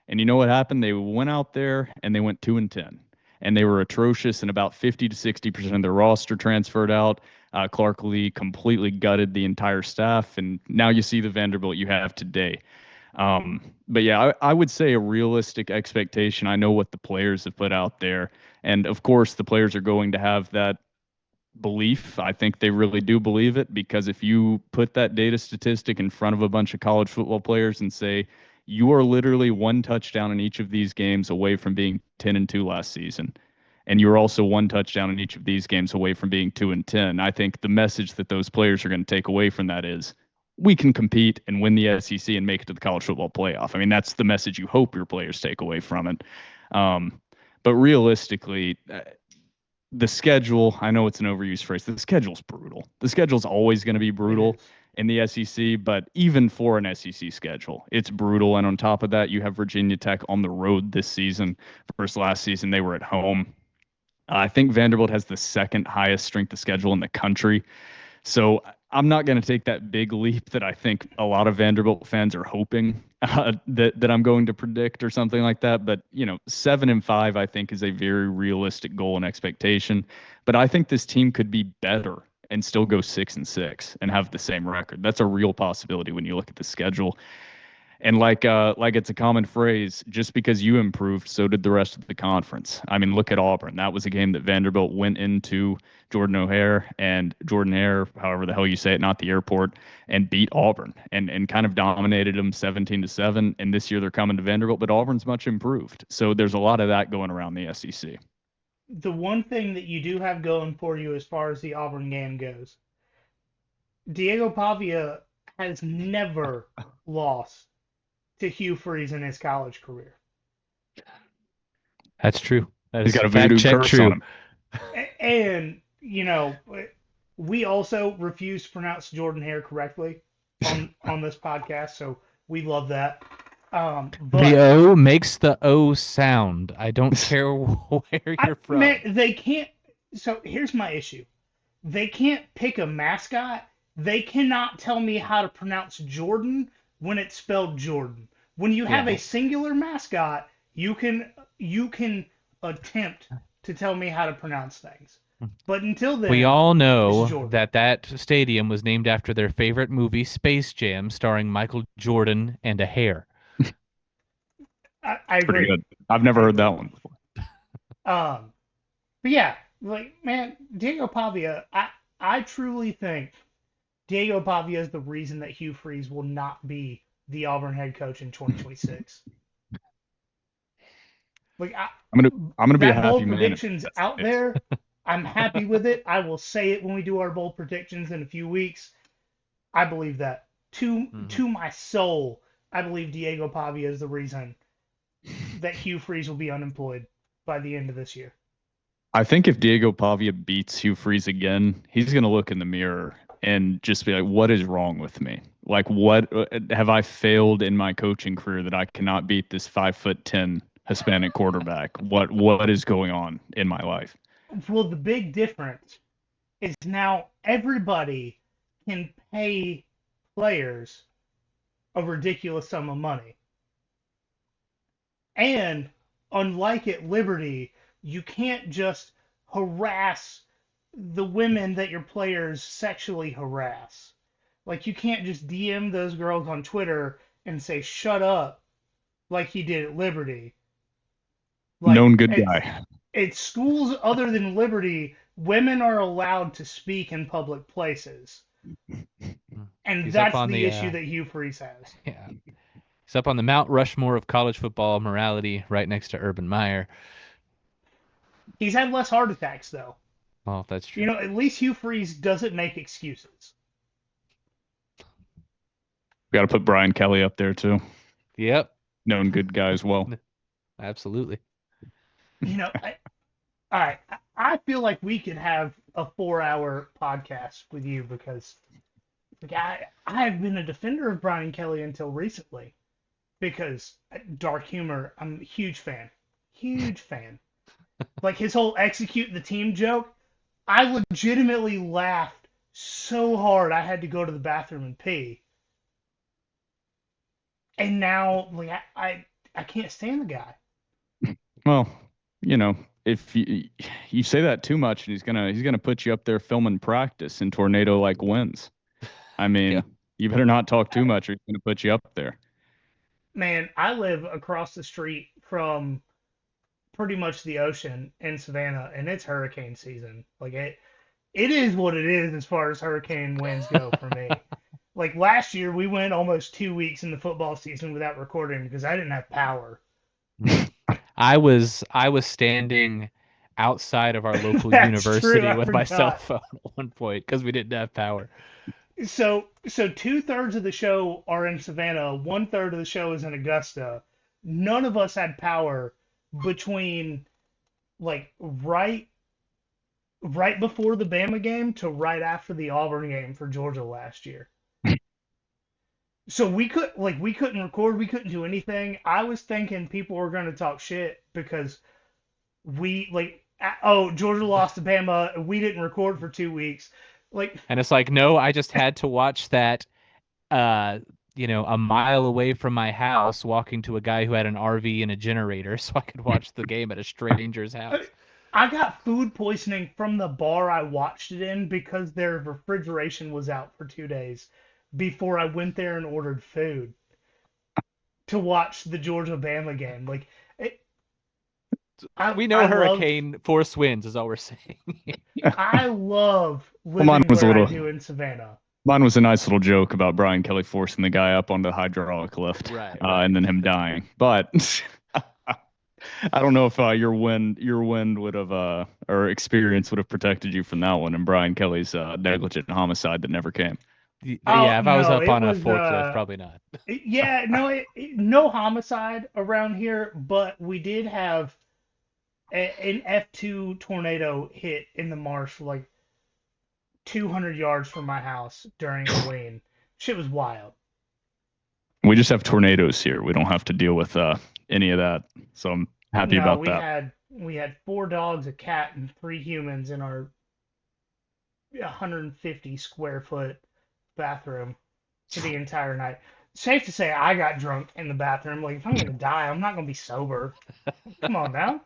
And you know what happened? They went out there and they went 2-10. And they were atrocious, and about 50 to 60% of their roster transferred out. Clark Lee completely gutted the entire staff, and now you see the Vanderbilt you have today. But yeah, I would say a realistic expectation. I know what the players have put out there, and of course the players are going to have that belief. I think they really do believe it, because if you put that data statistic in front of a bunch of college football players and say, you are literally one touchdown in each of these games away from being 10-2 last season, and you're also one touchdown in each of these games away from being 2-10. I think the message that those players are going to take away from that is we can compete and win the SEC and make it to the college football playoff. I mean, that's the message you hope your players take away from it. But realistically, the schedule, I know it's an overused phrase, the schedule's brutal. The schedule's always going to be brutal in the SEC, but even for an SEC schedule, it's brutal. And on top of that, you have Virginia Tech on the road this season. Versus last season, they were at home. I think Vanderbilt has the second highest strength of schedule in the country. So I'm not going to take that big leap that I think a lot of Vanderbilt fans are hoping that I'm going to predict or something like that. But 7-5, I think, is a very realistic goal and expectation. But I think this team could be better and still go 6-6 and have the same record. That's a real possibility when you look at the schedule. And like it's a common phrase, just because you improved, so did the rest of the conference. I mean, look at Auburn. That was a game that Vanderbilt went into Jordan Hare, however the hell you say it, not the airport, and beat Auburn and kind of dominated them 17-7. And this year they're coming to Vanderbilt, but Auburn's much improved. So there's a lot of that going around the SEC. The one thing that you do have going for you as far as the Auburn game goes, Diego Pavia has never lost to Hugh Freeze in his college career. That's true. He's got a voodoo curse on him. And, we also refuse to pronounce Jordan Hare correctly on this podcast, so we love that. But the O makes the O sound. I don't care where you're from. Man, they can't. So here's my issue. They can't pick a mascot. They cannot tell me how to pronounce Jordan when it's spelled Jordan. When you have a singular mascot, you can attempt to tell me how to pronounce things. But until then, we all know that stadium was named after their favorite movie, Space Jam, starring Michael Jordan and a hare. I agree. Pretty good. I've never heard that one before. But yeah, man, Diego Pavia, I truly think Diego Pavia is the reason that Hugh Freeze will not be the Auburn head coach in 2026. I'm gonna be a happy bold man. Predictions out there. I'm happy with it. I will say it when we do our bold predictions in a few weeks. I believe that to my soul. I believe Diego Pavia is the reason that Hugh Freeze will be unemployed by the end of this year. I think if Diego Pavia beats Hugh Freeze again, he's going to look in the mirror and just be like, what is wrong with me? Like, what have I failed in my coaching career that I cannot beat this 5'10" Hispanic quarterback? What is going on in my life? Well, the big difference is now everybody can pay players a ridiculous sum of money. And unlike at Liberty, you can't just harass the women that your players sexually harass. Like, you can't just DM those girls on Twitter and say, shut up, like he did at Liberty. Like, known good guy. At schools other than Liberty, women are allowed to speak in public places. And that's the issue that Hugh Freeze has. Yeah. He's up on the Mount Rushmore of college football morality, right next to Urban Meyer. He's had less heart attacks, though. Oh, that's true. At least Hugh Freeze doesn't make excuses. We got to put Brian Kelly up there, too. Yep. Known good guy as well. Absolutely. All right. I feel like we could have a 4-hour podcast with you because I've been a defender of Brian Kelly until recently because dark humor, I'm a huge fan. Huge fan. Like his whole execute the team joke, I legitimately laughed so hard I had to go to the bathroom and pee. And now, I can't stand the guy. Well, if you say that too much, and he's gonna put you up there filming practice in tornado-like winds. I mean, You better not talk too much, or he's gonna put you up there. Man, I live across the street from pretty much the ocean in Savannah, and it's hurricane season. Like it is what it is as far as hurricane winds go for me. Like last year, we went almost 2 weeks in the football season without recording because I didn't have power. I was standing outside of our local That's true. university I with my cell forgot. phone at one point because we didn't have power. So 2/3 of the show are in Savannah. 1/3 of the show is in Augusta. None of us had power between like right before the Bama game to right after the Auburn game for Georgia last year. So we couldn't record, we couldn't do anything. I was thinking people were going to talk shit because we oh, Georgia lost to Bama, we didn't record for 2 weeks. Like And it's like, no, I just had to watch that, uh, a mile away from my house, walking to a guy who had an RV and a generator, so I could watch the game at a stranger's house. I got food poisoning from the bar I watched it in because their refrigeration was out for 2 days before I went there and ordered food to watch the Georgia Bama game. Like, it, We know I love hurricane force winds is all we're saying. I love Well, mine living was a where I little. do in Savannah. Mine was a nice little joke about Brian Kelly forcing the guy up onto the hydraulic lift, Right. and then him dying. But I don't know if your wind would have or experience would have protected you from that one, and Brian Kelly's negligent homicide that never came. Oh Yeah, if I was no, up it on a was forklift, probably not. yeah, no, no homicide around here, but we did have an F2 tornado hit in the marsh like 200 yards from my house during Halloween. Shit was wild. We just have tornadoes here. We don't have to deal with any of that. So I'm happy No, about that. we had 4 dogs, a cat, and 3 humans in our 150 square foot bathroom for the entire night. Safe to say, I got drunk in the bathroom. Like, if I'm gonna die, I'm not gonna be sober. Come on now.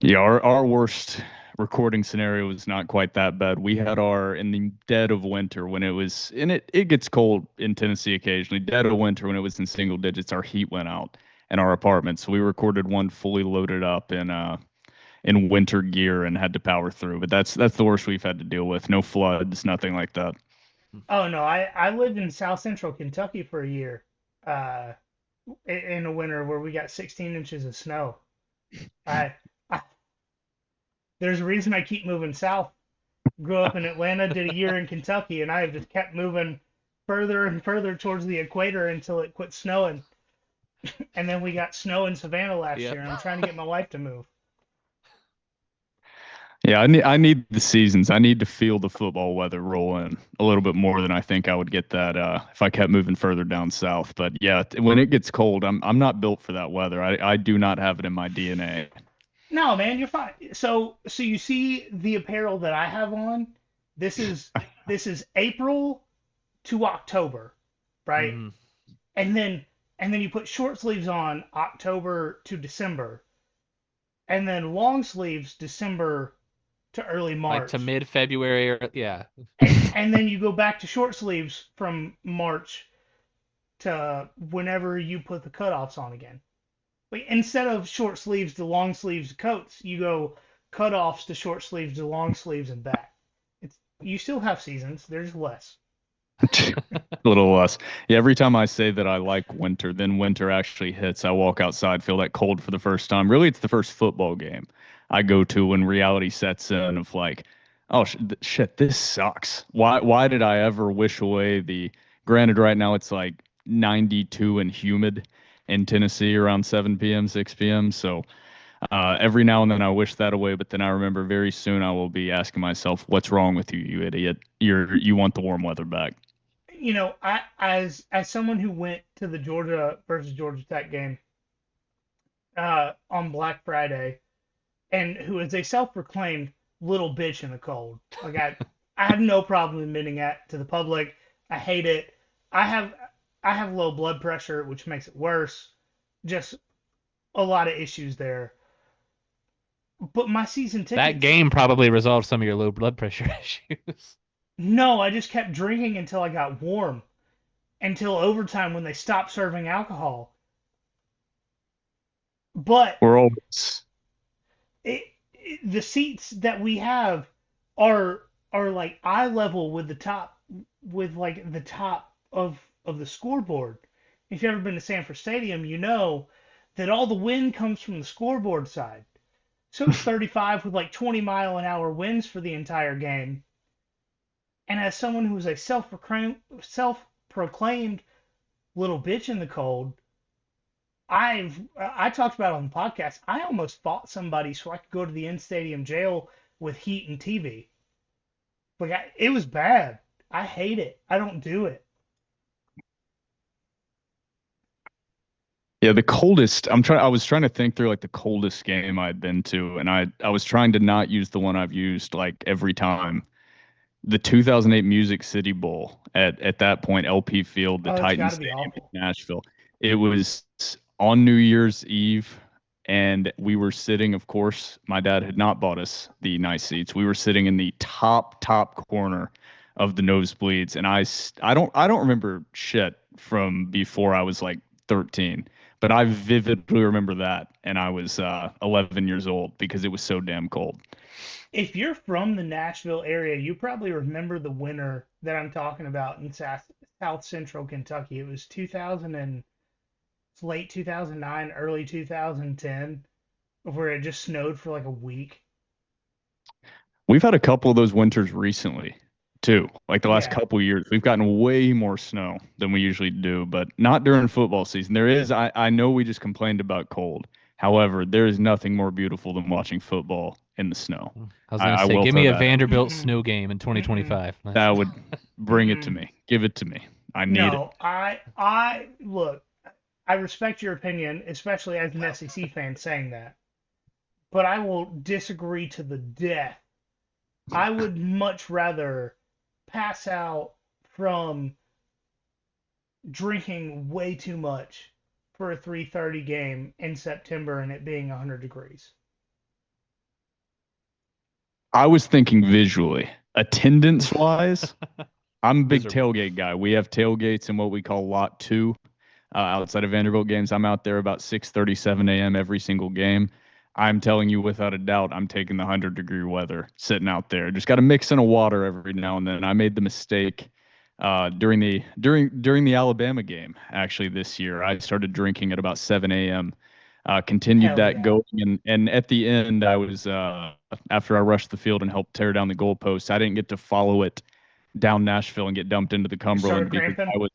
Yeah, our worst recording scenario was not quite that bad. We had our in the dead of winter when it was and it gets cold in Tennessee occasionally. Dead of winter when it was in single digits, our heat went out in our apartment. So we recorded one fully loaded up in winter gear and had to power through. But that's the worst we've had to deal with. No floods, nothing like that. Oh no, I lived in South Central Kentucky for a year, uh, in the winter where we got 16 inches of snow. I, I there's a reason I keep moving south. Grew up in Atlanta, did a year in Kentucky, and I have just kept moving further and further towards the equator until it quit snowing. And then we got snow in Savannah last Yep. year, and I'm trying to get my wife to move. Yeah, I need the seasons. I need to feel the football weather roll in a little bit more than I think I would get that if I kept moving further down south. But yeah, when it gets cold, I'm not built for that weather. I do not have it in my DNA. No, man, you're fine. So you see the apparel that I have on? This is this is April to October, right? Mm. And then you put short sleeves on October to December, and then long sleeves December to early Like to March. mid-February or yeah. And then you go back to short sleeves from March to whenever you put the cutoffs on again. Like instead of short sleeves to long sleeves to coats, you go cutoffs to short sleeves to long sleeves and back. It's you still have seasons. There's less. A little less. Yeah, every time I say that I like winter, then winter actually hits. I walk outside, feel that cold for the first time. Really, it's the first football game I go to when reality sets in of like, oh shit, this sucks. Why did I ever wish away the granted right now it's like 92 and humid in Tennessee around 7 p.m., 6 p.m. So every now and then I wish that away, but then I remember very soon I will be asking myself, what's wrong with you, you idiot? You want the warm weather back. I as someone who went to the Georgia versus Georgia Tech game on Black Friday, and who is a self-proclaimed little bitch in the cold. Like I have no problem admitting that to the public. I hate it. I have I have low blood pressure, which makes it worse. Just a lot of issues there. But my season That tickets, game probably resolved some of your low blood pressure issues. no, I just kept drinking until I got warm, until overtime when they stopped serving alcohol. But We're always the seats that we have are like eye level with the top with like the top of the scoreboard. If you've ever been to Sanford Stadium, you know that all the wind comes from the scoreboard side. So it was 35 with like 20-mile-an-hour winds for the entire game. And as someone who was a self-proclaimed little bitch in the cold, I talked about it on the podcast. I almost fought somebody so I could go to the in-stadium jail with heat and TV. It was bad. I hate it. I don't do it. Yeah, the coldest. I was trying to think through like the coldest game I'd been to, and I was trying to not use the one I've used like every time. The 2008 Music City Bowl at that point, LP Field, the Oh, it's got Titans to be Stadium awful. in Nashville. It was on New Year's Eve, and we were sitting. Of course, my dad had not bought us the nice seats. We were sitting in the top corner of the nosebleeds, and I don't remember shit from before I was like 13, but I vividly remember that, and I was 11 years old because it was so damn cold. If you're from the Nashville area, you probably remember the winter that I'm talking about in South Central Kentucky. It was 2000 and it's late 2009, early 2010, where it just snowed for like a week. We've had a couple of those winters recently too. Like the last Yeah. couple of years, we've gotten way more snow than we usually do, but not during football season. I know we just complained about cold. However, there is nothing more beautiful than watching football in the snow. I was going to I say, will give throw me a that out. Vanderbilt Mm-mm. snow game in 2025. That would bring it to Mm-mm. me. Give it to me. I need it. No, I look, I respect your opinion, especially as an SEC fan saying that, but I will disagree to the death. I would much rather pass out from drinking way too much for a 3:30 game in September and it being 100 degrees. I was thinking visually, attendance wise. I'm a big Miserable. tailgate guy. We have tailgates in what we call Lot 2 outside of Vanderbilt games. I'm out there about 6:37 a.m. every single game. I'm telling you without a doubt, I'm taking the 100-degree weather sitting out there. Just got to mix in a water every now and then. I made the mistake during the Alabama game actually this year. I started drinking at about 7 a.m. Continued Hell that yeah. going, and at the end, I was after I rushed the field and helped tear down the goalposts. I didn't get to follow it down Nashville and get dumped into the You started Cumberland because cramping?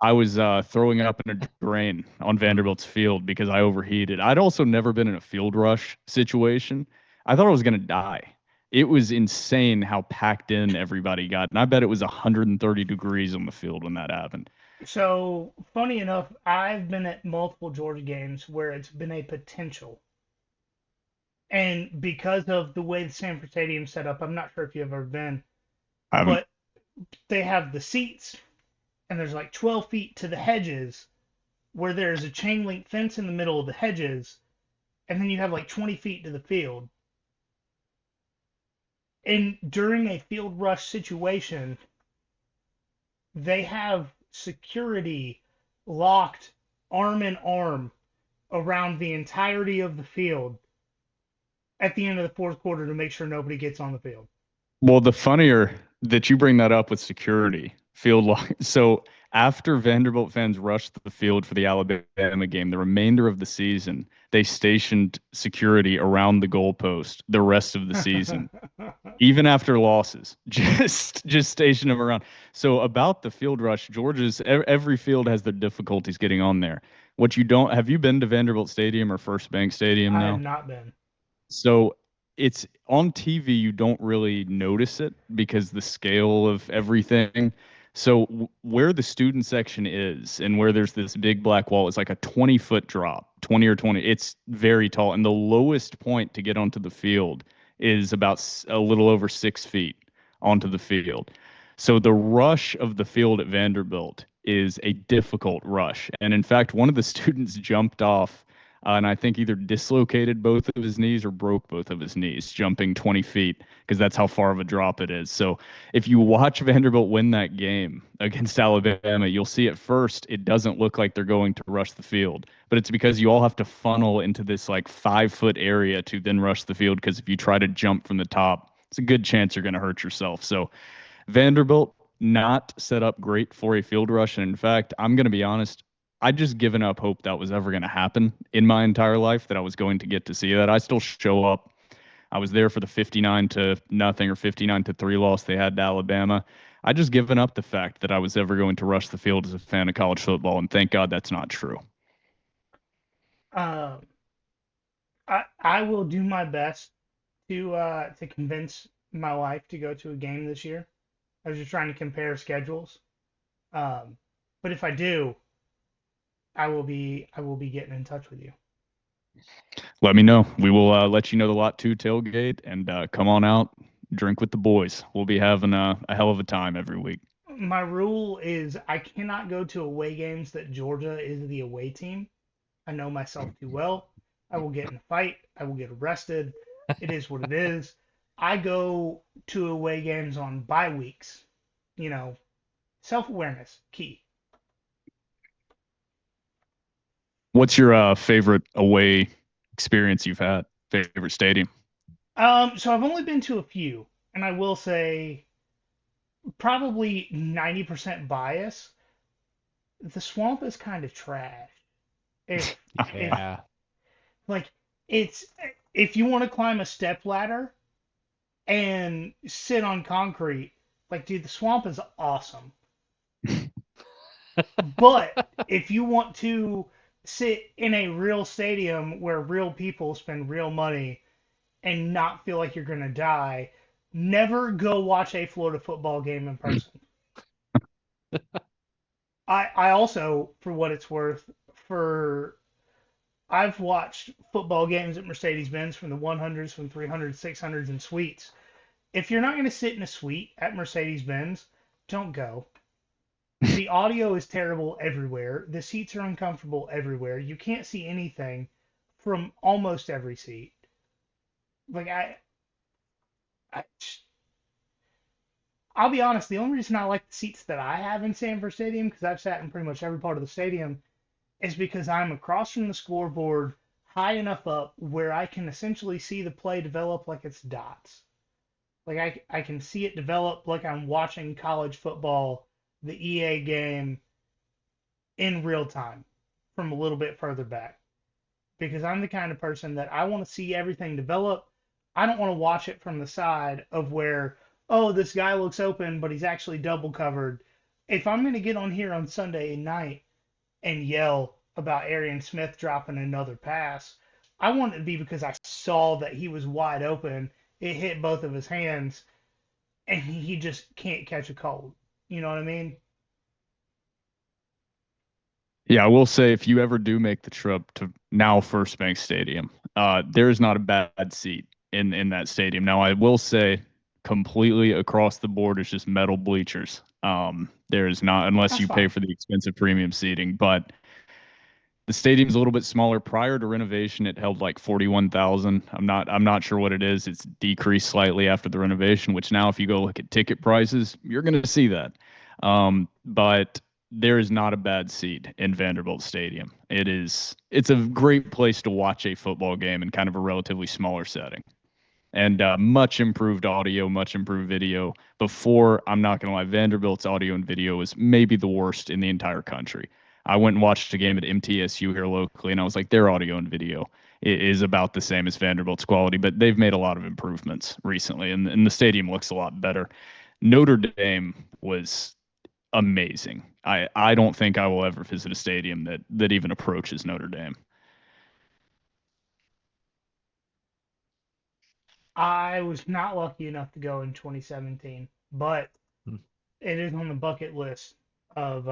I was throwing up in a drain on Vanderbilt's field because I overheated. I'd also never been in a field rush situation. I thought I was gonna die. It was insane how packed in everybody got, and I bet it was 130 degrees on the field when that happened. So, funny enough, I've been at multiple Georgia games where it's been a potential. And because of the way the Sanford Stadium's set up, I'm not sure if you've ever been, I haven't. but they have the seats and there's like 12 feet to the hedges where there's a chain link fence in the middle of the hedges, and then you have like 20 feet to the field. And during a field rush situation, they have security locked arm in arm around the entirety of the field at the end of the fourth quarter to make sure nobody gets on the field. Well, the funnier that you bring that up with security, field lock. So after Vanderbilt fans rushed the field for the Alabama game, the remainder of the season, they stationed security around the goalpost the rest of the season, even after losses, just station them around. So about the field rush, every field has their difficulties getting on there. What you don't have you been to Vanderbilt Stadium or First Bank Stadium I have now? not been. So it's on TV, you don't really notice it because the scale of everything. So where the student section is and where there's this big black wall is like a 20-foot drop, 20 or 20. It's very tall. And the lowest point to get onto the field is about a little over 6 feet onto the field. So the rush of the field at Vanderbilt is a difficult rush. And in fact, one of the students jumped off and I think either dislocated both of his knees or broke both of his knees jumping 20 feet because that's how far of a drop it is. So if you watch Vanderbilt win that game against Alabama, you'll see at first it doesn't look like they're going to rush the field, but it's because you all have to funnel into this like 5 foot area to then rush the field because if you try to jump from the top, it's a good chance you're going to hurt yourself. So Vanderbilt not set up great for a field rush. And in fact, I'm going to be honest, I'd just given up hope that was ever going to happen in my entire life, that I was going to get to see that. I still show up I was there for the 59-0 or 59-3 loss they had to Alabama. I just given up the fact that I was ever going to rush the field as a fan of college football, and thank God that's not true. Um, I will do my best to convince my wife to go to a game this year. I was just trying to compare schedules. Um, but if I do, I will be getting in touch with you. Let me know. We will let you know the Lot 2 tailgate, and come on out, drink with the boys. We'll be having a hell of a time every week. My rule is I cannot go to away games that Georgia is the away team. I know myself too well. I will get in a fight. I will get arrested. It is what it is. I go to away games on bye weeks. You know, self-awareness, key. What's your favorite away experience you've had? Favorite stadium? So I've only been to a few, and I will say probably 90% bias. The swamp is kind of trash. If Yeah. like it's if you want to climb a step ladder and sit on concrete, like dude, the swamp is awesome. But if you want to sit in a real stadium where real people spend real money and not feel like you're gonna die, never go watch a Florida football game in person. I also, for what it's worth, for I've watched football games at Mercedes-Benz from the 100s, from 300s, 600s, and suites. If you're not going to sit in a suite at Mercedes-Benz, don't go. The audio is terrible everywhere. The seats are uncomfortable everywhere. You can't see anything from almost every seat. Like I I'll be honest. The only reason I like the seats that I have in Sanford Stadium, because I've sat in pretty much every part of the stadium, is because I'm across from the scoreboard, high enough up where I can essentially see the play develop like it's dots. Like I can see it develop like I'm watching college football, the EA game in real time from a little bit further back. Because I'm the kind of person that I want to see everything develop. I don't want to watch it from the side of where, oh, this guy looks open, but he's actually double covered. If I'm going to get on here on Sunday night and yell about Arian Smith dropping another pass, I want it to be because I saw that he was wide open. It hit both of his hands, and he just can't catch a cold. You know what I mean? Yeah, I will say if you ever do make the trip to now First Bank Stadium, there is not a bad seat in that stadium. Now I will say completely across the board is just metal bleachers. There is not unless That's you pay fine. for the expensive premium seating, but the stadium's a little bit smaller. Prior to renovation, it held like 41,000. I'm not sure what it is. It's decreased slightly after the renovation, which now if you go look at ticket prices, you're going to see that. But there is not a bad seat in Vanderbilt Stadium. It's a great place to watch a football game in kind of a relatively smaller setting. And much improved audio, much improved video. Before, I'm not going to lie, Vanderbilt's audio and video was maybe the worst in the entire country. I went and watched a game at MTSU here locally, and I was like, their audio and video is about the same as Vanderbilt's quality, but they've made a lot of improvements recently, and the stadium looks a lot better. Notre Dame was amazing. I don't think I will ever visit a stadium that even approaches Notre Dame. I was not lucky enough to go in 2017, but Hmm. it is on the bucket list of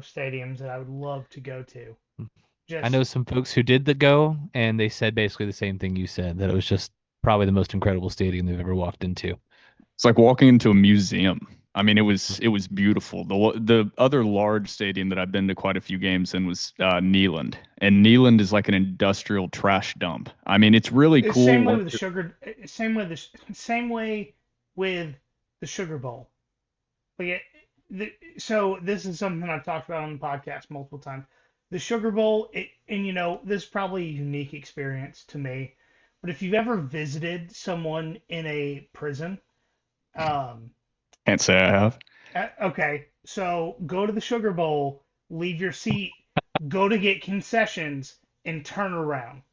stadiums that I would love to go to. I know Just some folks who did the go, and they said basically the same thing you said, that it was just probably the most incredible stadium they've ever walked into. It's like walking into a museum. I mean, it was beautiful. The other large stadium that I've been to quite a few games in was Neyland, and Neyland is like an industrial trash dump. I mean, it's really cool. same way with the same way with the Sugar Bowl. Like so this is something I've talked about on the podcast multiple times. The Sugar Bowl, and this is probably a unique experience to me, but if you've ever visited someone in a prison, um, Can't say I have. okay, so go to the Sugar Bowl, leave your seat, go to get concessions, and turn around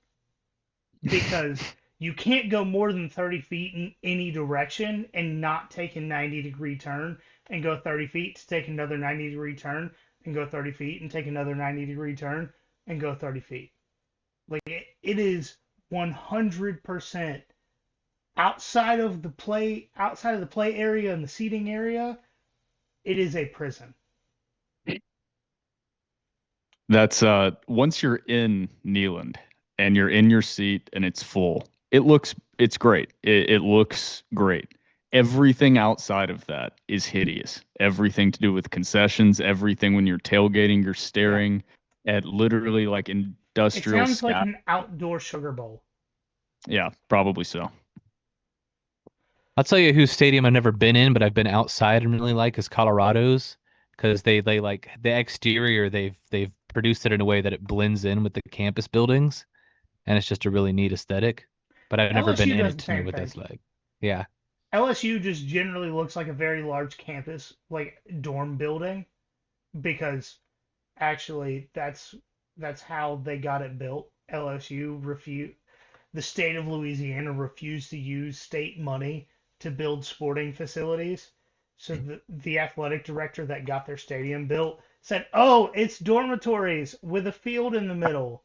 because You can't go more than 30 feet in any direction and not take a 90-degree turn and go 30 feet to take another 90-degree turn and go 30 feet and take another 90-degree turn and go 30 feet. Like it is 100% outside of the play area and the seating area. It is a prison. That's once you're in Neyland and you're in your seat and it's full, it's great. It looks great. Everything outside of that is hideous. Everything to do with concessions, everything when you're tailgating, you're Yeah. staring at literally like It industrial sounds like scat. an outdoor sugar bowl. Yeah, probably so. I'll tell you whose stadium I've never been in, but I've been outside and really like is Colorado's because they like the exterior they've produced it in a way that it blends in with the campus buildings and it's just a really neat aesthetic. But I've never been LSU in does it the to know same what thing. that's like. Yeah. LSU just generally looks like a very large campus, like dorm building, because actually that's how they got it built. The state of Louisiana refused to use state money to build sporting facilities. So the athletic director that got their stadium built said, "Oh, it's dormitories with a field in the middle."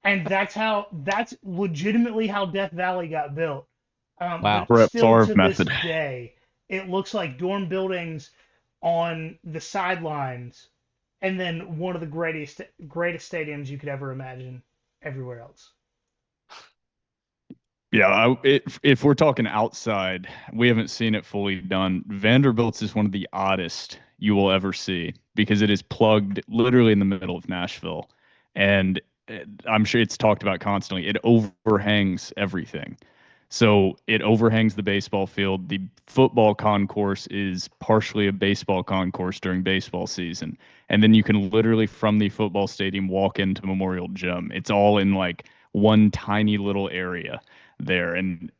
And that's legitimately how Death Valley got built. Wow. But Brett still Favre to this method. day, it looks like dorm buildings on the sidelines, and then one of the greatest stadiums you could ever imagine everywhere else. Yeah, if we're talking outside, we haven't seen it fully done. Vanderbilt's is one of the oddest you will ever see because it is plugged literally in the middle of Nashville, and I'm sure it's talked about constantly. It overhangs everything. So it overhangs the baseball field. The football concourse is partially a baseball concourse during baseball season. And then you can literally from the football stadium walk into Memorial Gym. It's all in like one tiny little area there. And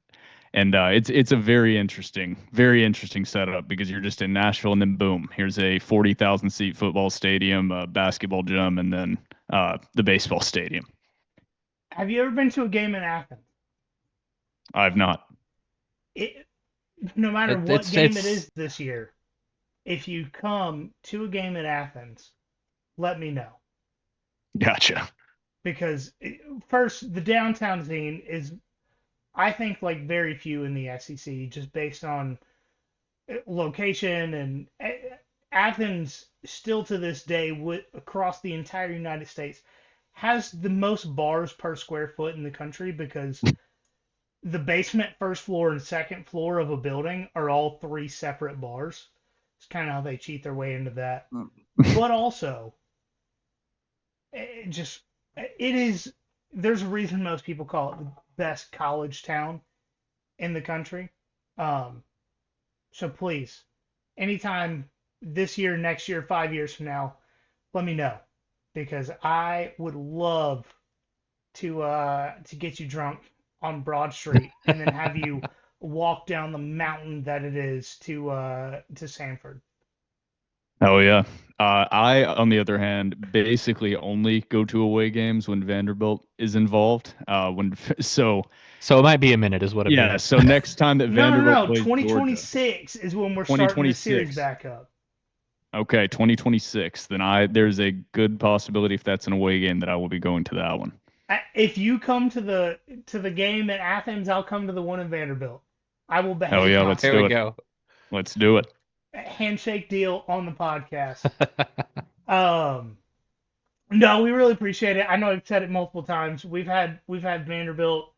it's a very interesting setup because you're just in Nashville and then boom, here's a 40,000 seat football stadium, a basketball gym, and then the baseball stadium. Have you ever been to a game in Athens? I've not. It, no matter It, what it's game it it's is this year, if you come to a game in Athens, let me know. Gotcha. Because first, the downtown scene is, I think, like very few in the SEC, just based on location and Athens still to this day across the entire United States has the most bars per square foot in the country because the basement, first floor, and second floor of a building are all three separate bars. It's kind of how they cheat their way into that. But also, it just it is. There's a reason most people call it the best college town in the country. Um, so please, anytime this year, next year, 5 years from now, let me know because I would love to get you drunk on Broad Street and then have you walk down the mountain that it is to Sanford. Oh yeah. I, on the other hand, basically only go to away games when Vanderbilt is involved. so it might be a minute is what it Yeah. means. So next time that No, no, Vanderbilt no. plays Georgia, 2026 is when we're starting the series 2026. back up. Okay, 2026. Then there's a good possibility if that's an away game that I will be going to that one. If you come to the game at Athens, I'll come to the one in Vanderbilt. I will Oh behave yeah, let's There do we myself. it. go. Let's do it. Handshake deal on the podcast. Um, no, we really appreciate it. I know I've said it multiple times. We've had Vanderbilt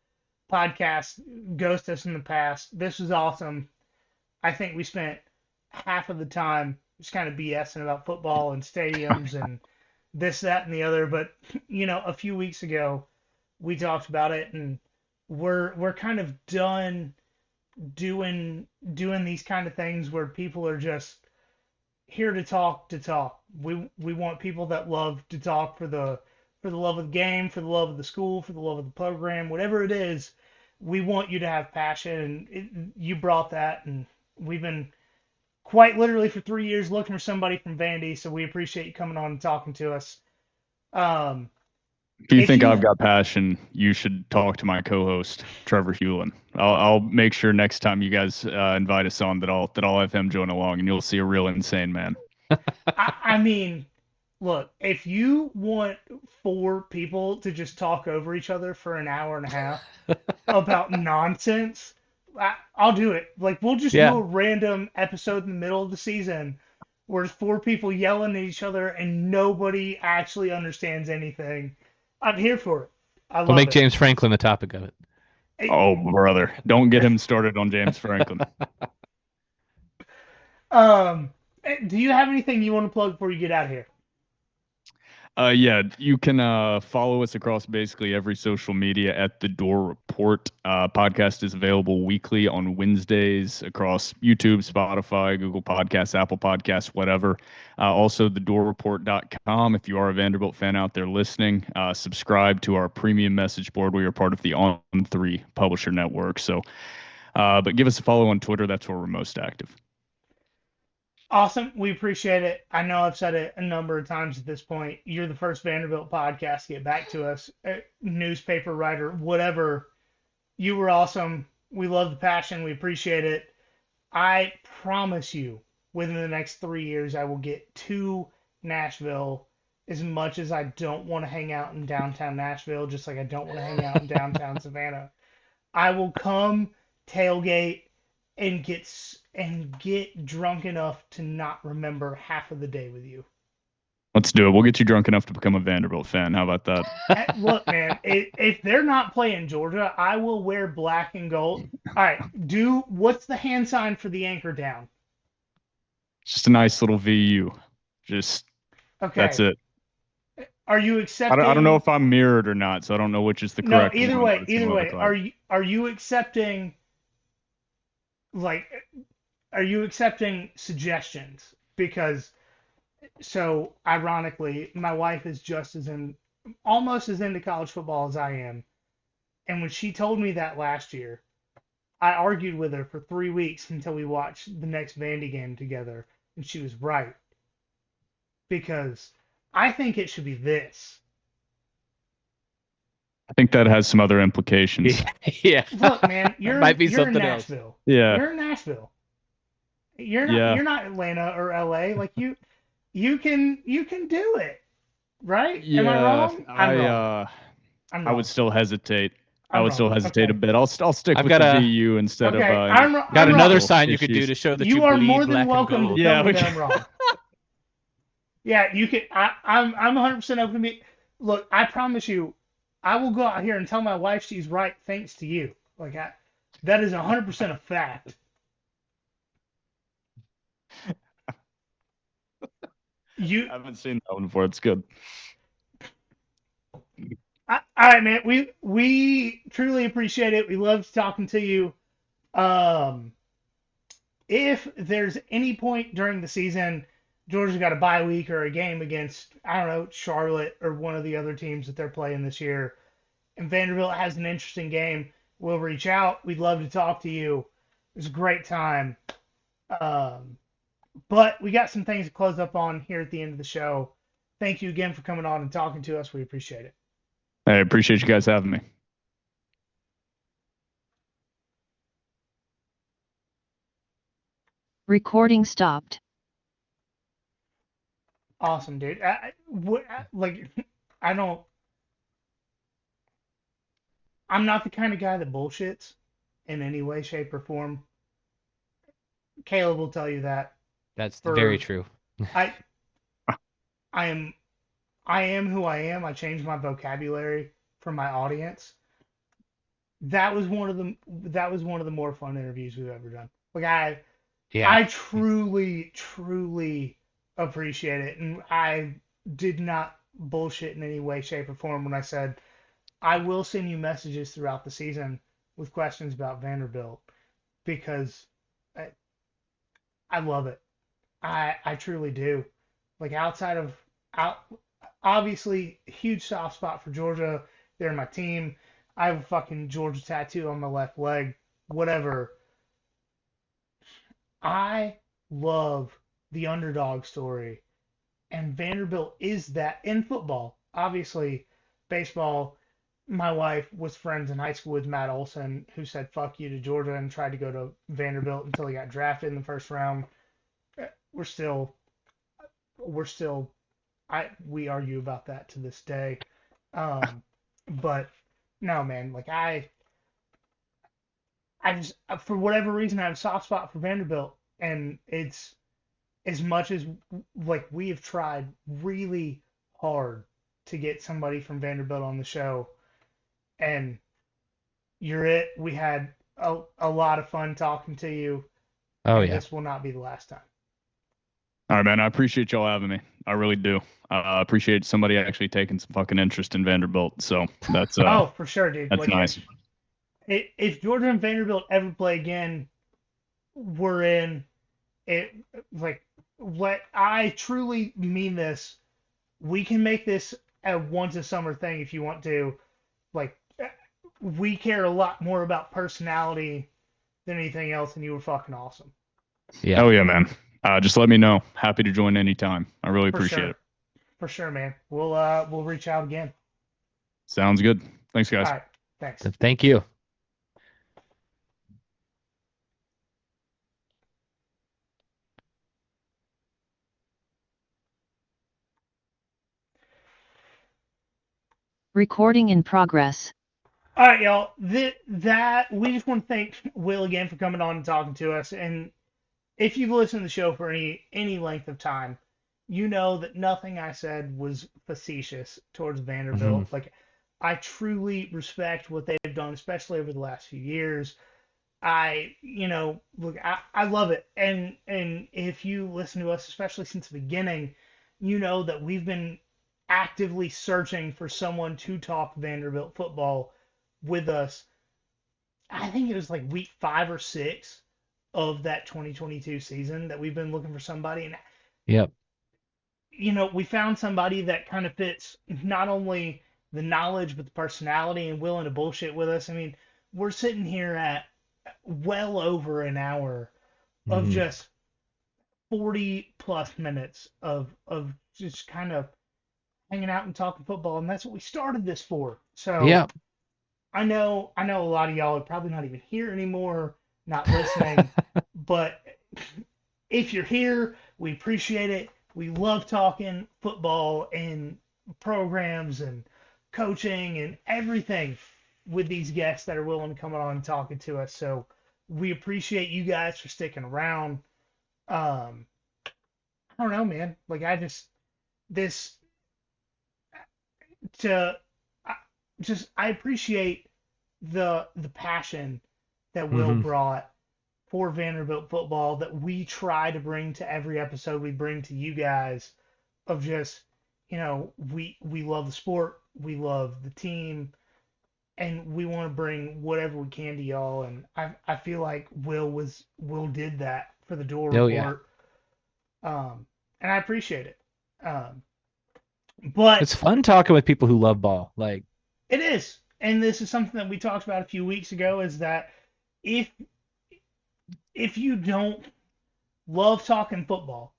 podcasts ghost us in the past. This was awesome. I think we spent half of the time just kind of BSing about football and stadiums and this, that, and the other. But a few weeks ago we talked about it, and we're kind of done doing these kind of things where people are just here to talk to talk. We want people that love to talk for the love of the game, for the love of the school, for the love of the program, whatever it is. We want you to have passion, and you brought that, and we've been quite literally for 3 years looking for somebody from Vandy. So we appreciate you coming on and talking to us. Um, If you If think you I've got passion, you should talk to my co-host Trevor Hewlin. I'll make sure next time you guys invite us on that I'll have him join along, and you'll see a real insane man. I mean, look, if you want four people to just talk over each other for an hour and a half about nonsense, I'll do it. Like, we'll just do Yeah. a random episode in the middle of the season where it's four people yelling at each other and nobody actually understands anything. I'm here for it. I We'll love make it. James Franklin the topic of it. Oh, brother, don't get him started on James Franklin. Um, do you have anything you want to plug before you get out of here? Yeah, you can follow us across basically every social media at the Dore Report. Podcast is available weekly on Wednesdays across YouTube, Spotify, Google Podcasts, Apple Podcasts, whatever. Also, thedorereport.com. If you are a Vanderbilt fan out there listening, subscribe to our premium message board. We are part of the On3 Publisher Network. So, but give us a follow on Twitter. That's where we're most active. Awesome. We appreciate it. I know I've said it a number of times at this point. You're the first Vanderbilt podcast to get back to us, newspaper writer, whatever. You were awesome. We love the passion. We appreciate it. I promise you, within the next 3 years, I will get to Nashville. As much as I don't want to hang out in downtown Nashville, just like I don't want to hang out in downtown Savannah, I will come tailgate and get drunk enough to not remember half of the day with you. Let's do it. We'll get you drunk enough to become a Vanderbilt fan. How about that? Look, man, if they're not playing Georgia, I will wear black and gold. All right, what's the hand sign for the anchor down? Just a nice little VU. Just Okay. That's it. Are you accepting? I don't know if I'm mirrored or not, so I don't know which is the correct No, either one, way, but it's gonna look like. are you accepting like are you accepting suggestions? Because so ironically, my wife is almost as into college football as I am. And when she told me that last year, I argued with her for 3 weeks until we watched the next Vandy game together, and she was right. Because I think it should be this. I think that has some other implications. Yeah. Look, man, you're Might be in something else. Nashville. Yeah. You're in Nashville. You're not Atlanta or LA. Like you can do it. Right? Yeah. Am I wrong? I'm wrong. I would still hesitate. I'm I would wrong. still hesitate Okay. a bit. I'll stick I've with got the a- VU instead Okay, of I'm Got another wrong. sign you could do issues. to show that You you are bleed more than black welcome and to gold. Yeah, tell me we that I'm wrong. Yeah, you can. I'm 100% open to me. Look, I promise you, I will go out here and tell my wife she's right thanks to you. Like that is 100% a fact. I haven't seen that one before. It's good. All right, man. We truly appreciate it. We loved talking to you. If there's any point during the season Georgia's got a bye week or a game against, I don't know, Charlotte or one of the other teams that they're playing this year, and Vanderbilt has an interesting game, we'll reach out. We'd love to talk to you. It was a great time. But we got some things to close up on here at the end of the show. Thank you again for coming on and talking to us. We appreciate it. I appreciate you guys having me. Recording stopped. Awesome, dude. I'm not the kind of guy that bullshits in any way, shape, or form. Kaleb will tell you that. That's very true. I am who I am. I change my vocabulary for my audience. That was one of the more fun interviews we've ever done. Like I truly, truly appreciate it. And I did not bullshit in any way, shape, or form when I said I will send you messages throughout the season with questions about Vanderbilt because I love it. I truly do. Like obviously huge soft spot for Georgia. They're my team. I have a fucking Georgia tattoo on my left leg. Whatever. I love the underdog story. And Vanderbilt is that in football. Obviously, baseball, my wife was friends in high school with Matt Olson, who said "fuck you" to Georgia and tried to go to Vanderbilt until he got drafted in the first round. We're still, we're still, we argue about that to this day. But no, man, like I just for whatever reason I have a soft spot for Vanderbilt, and it's as much as like we have tried really hard to get somebody from Vanderbilt on the show, and you're it. We had a lot of fun talking to you, Oh and yeah. this will not be the last time. All right, man. I appreciate y'all having me. I really do. I appreciate somebody actually taking some fucking interest in Vanderbilt. So that's Oh, for sure, dude. that's Like nice. if Georgia and Vanderbilt ever play again, we're in. It like what I truly mean this. We can make this a once a summer thing if you want to. Like we care a lot more about personality than anything else, and you were fucking awesome. Yeah. Oh yeah, man. Just let me know. Happy to join anytime. I really For appreciate sure. it. For sure, man. We'll reach out again. Sounds good. Thanks, guys. All right. Thanks. Thank you. Recording in progress. All right, y'all. That we just want to thank Will again for coming on and talking to us. And if you've listened to the show for any length of time, you know that nothing I said was facetious towards Vanderbilt. Like I truly respect what they've done, especially over the last few years. Look, I love it. And if you listen to us, especially since the beginning, you know that we've been actively searching for someone to talk Vanderbilt football with us. I think it was like week 5 or 6 of that 2022 season that we've been looking for somebody. And, Yep. we found somebody that kind of fits not only the knowledge, but the personality and willing to bullshit with us. I mean, we're sitting here at well over an hour of Mhm. just 40 plus minutes of just kind of hanging out and talking football, and that's what we started this for. So Yeah. I know a lot of y'all are probably not even here anymore, not listening, but if you're here, we appreciate it. We love talking football and programs and coaching and everything with these guests that are willing to come on and talking to us. So we appreciate you guys for sticking around. I don't know, man. Like this to I, I appreciate the passion that Will Mhm. brought for Vanderbilt football that we try to bring to every episode we bring to you guys of just we love the sport, we love the team, and we want to bring whatever we can to y'all. And I feel like Will did that for the Dore Oh yeah. Report, and I appreciate it. Um, but It's fun talking with people who love ball. Like, it is, and this is something that we talked about a few weeks ago, is that if if you don't love talking football,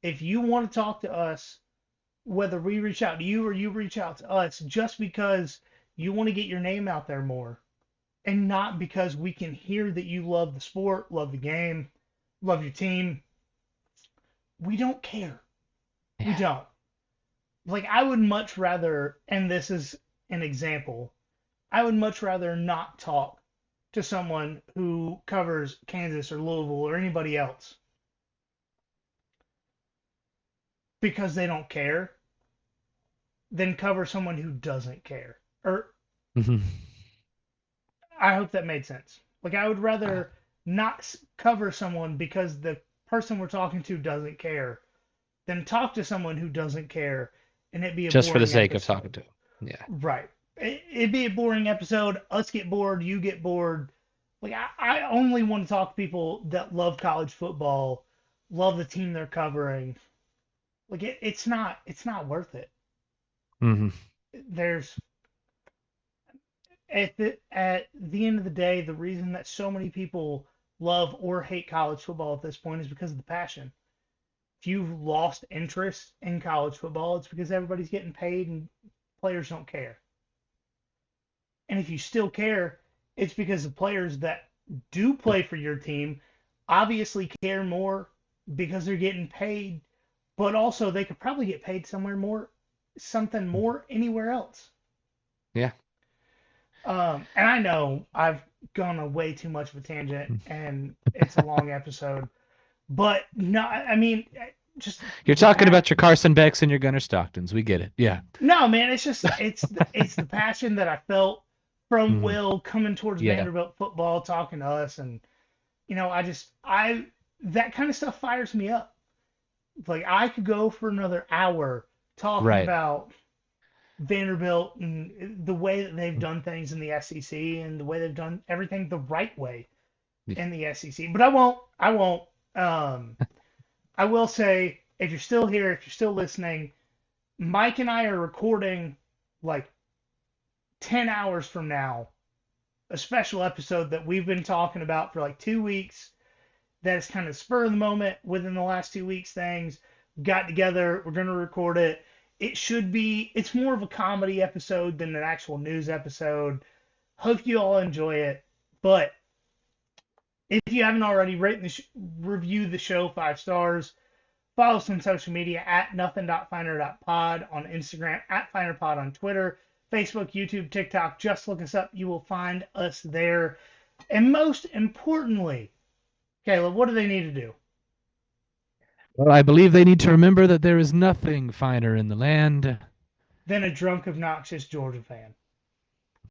if you want to talk to us, whether we reach out to you or you reach out to us, just because you want to get your name out there more, and not because we can hear that you love the sport, love the game, love your team, we don't care. We yeah. don't. Like, I would much rather, and this is an example, I would much rather not talk to someone who covers Kansas or Louisville or anybody else because they don't care than cover someone who doesn't care. Or Mhm. I hope that made sense. Like, I would rather not cover someone because the person we're talking to doesn't care than talk to someone who doesn't care and it be a Just for the boring sake of episode. talking to him. Yeah. Right. It'd be a boring episode. Us get bored. You get bored. Like, I only want to talk to people that love college football, love the team they're covering. Like, it's not worth it. Hmm. There's at the end of the day, the reason that so many people love or hate college football at this point is because of the passion. If you've lost interest in college football, it's because everybody's getting paid and players don't care. And if you still care, it's because the players that do play for your team obviously care more because they're getting paid, but also they could probably get paid something more anywhere else. Yeah. And I know I've gone on way too much of a tangent, and it's a long episode, but no, I mean, just You're talking about your Carson Becks and your Gunnar Stocktons. We get it. Yeah. no, man. It's just it's the passion that I felt from Will coming towards Yeah. Vanderbilt football, talking to us, and I that kind of stuff fires me up. Like I could go for another hour talking Right. about Vanderbilt and the way that they've done things in the SEC and the way they've done everything the right way in the SEC. But I won't. I won't. I will say, if you're still here, if you're still listening, Mike and I are recording like 10 hours from now a special episode that we've been talking about for like 2 weeks. That is kind of spur of the moment within the last 2 weeks things. Got together. We're going to record it. It's more of a comedy episode than an actual news episode. Hope you all enjoy it. But if you haven't already, review the show 5 stars. Follow us on social media at nothing.finder.pod on Instagram, at finderpod on Twitter, Facebook, YouTube, TikTok. Just look us up. You will find us there. And most importantly, Kaleb, what do they need to do? Well, I believe they need to remember that there is nothing finer in the land Than a drunk, obnoxious Georgia fan.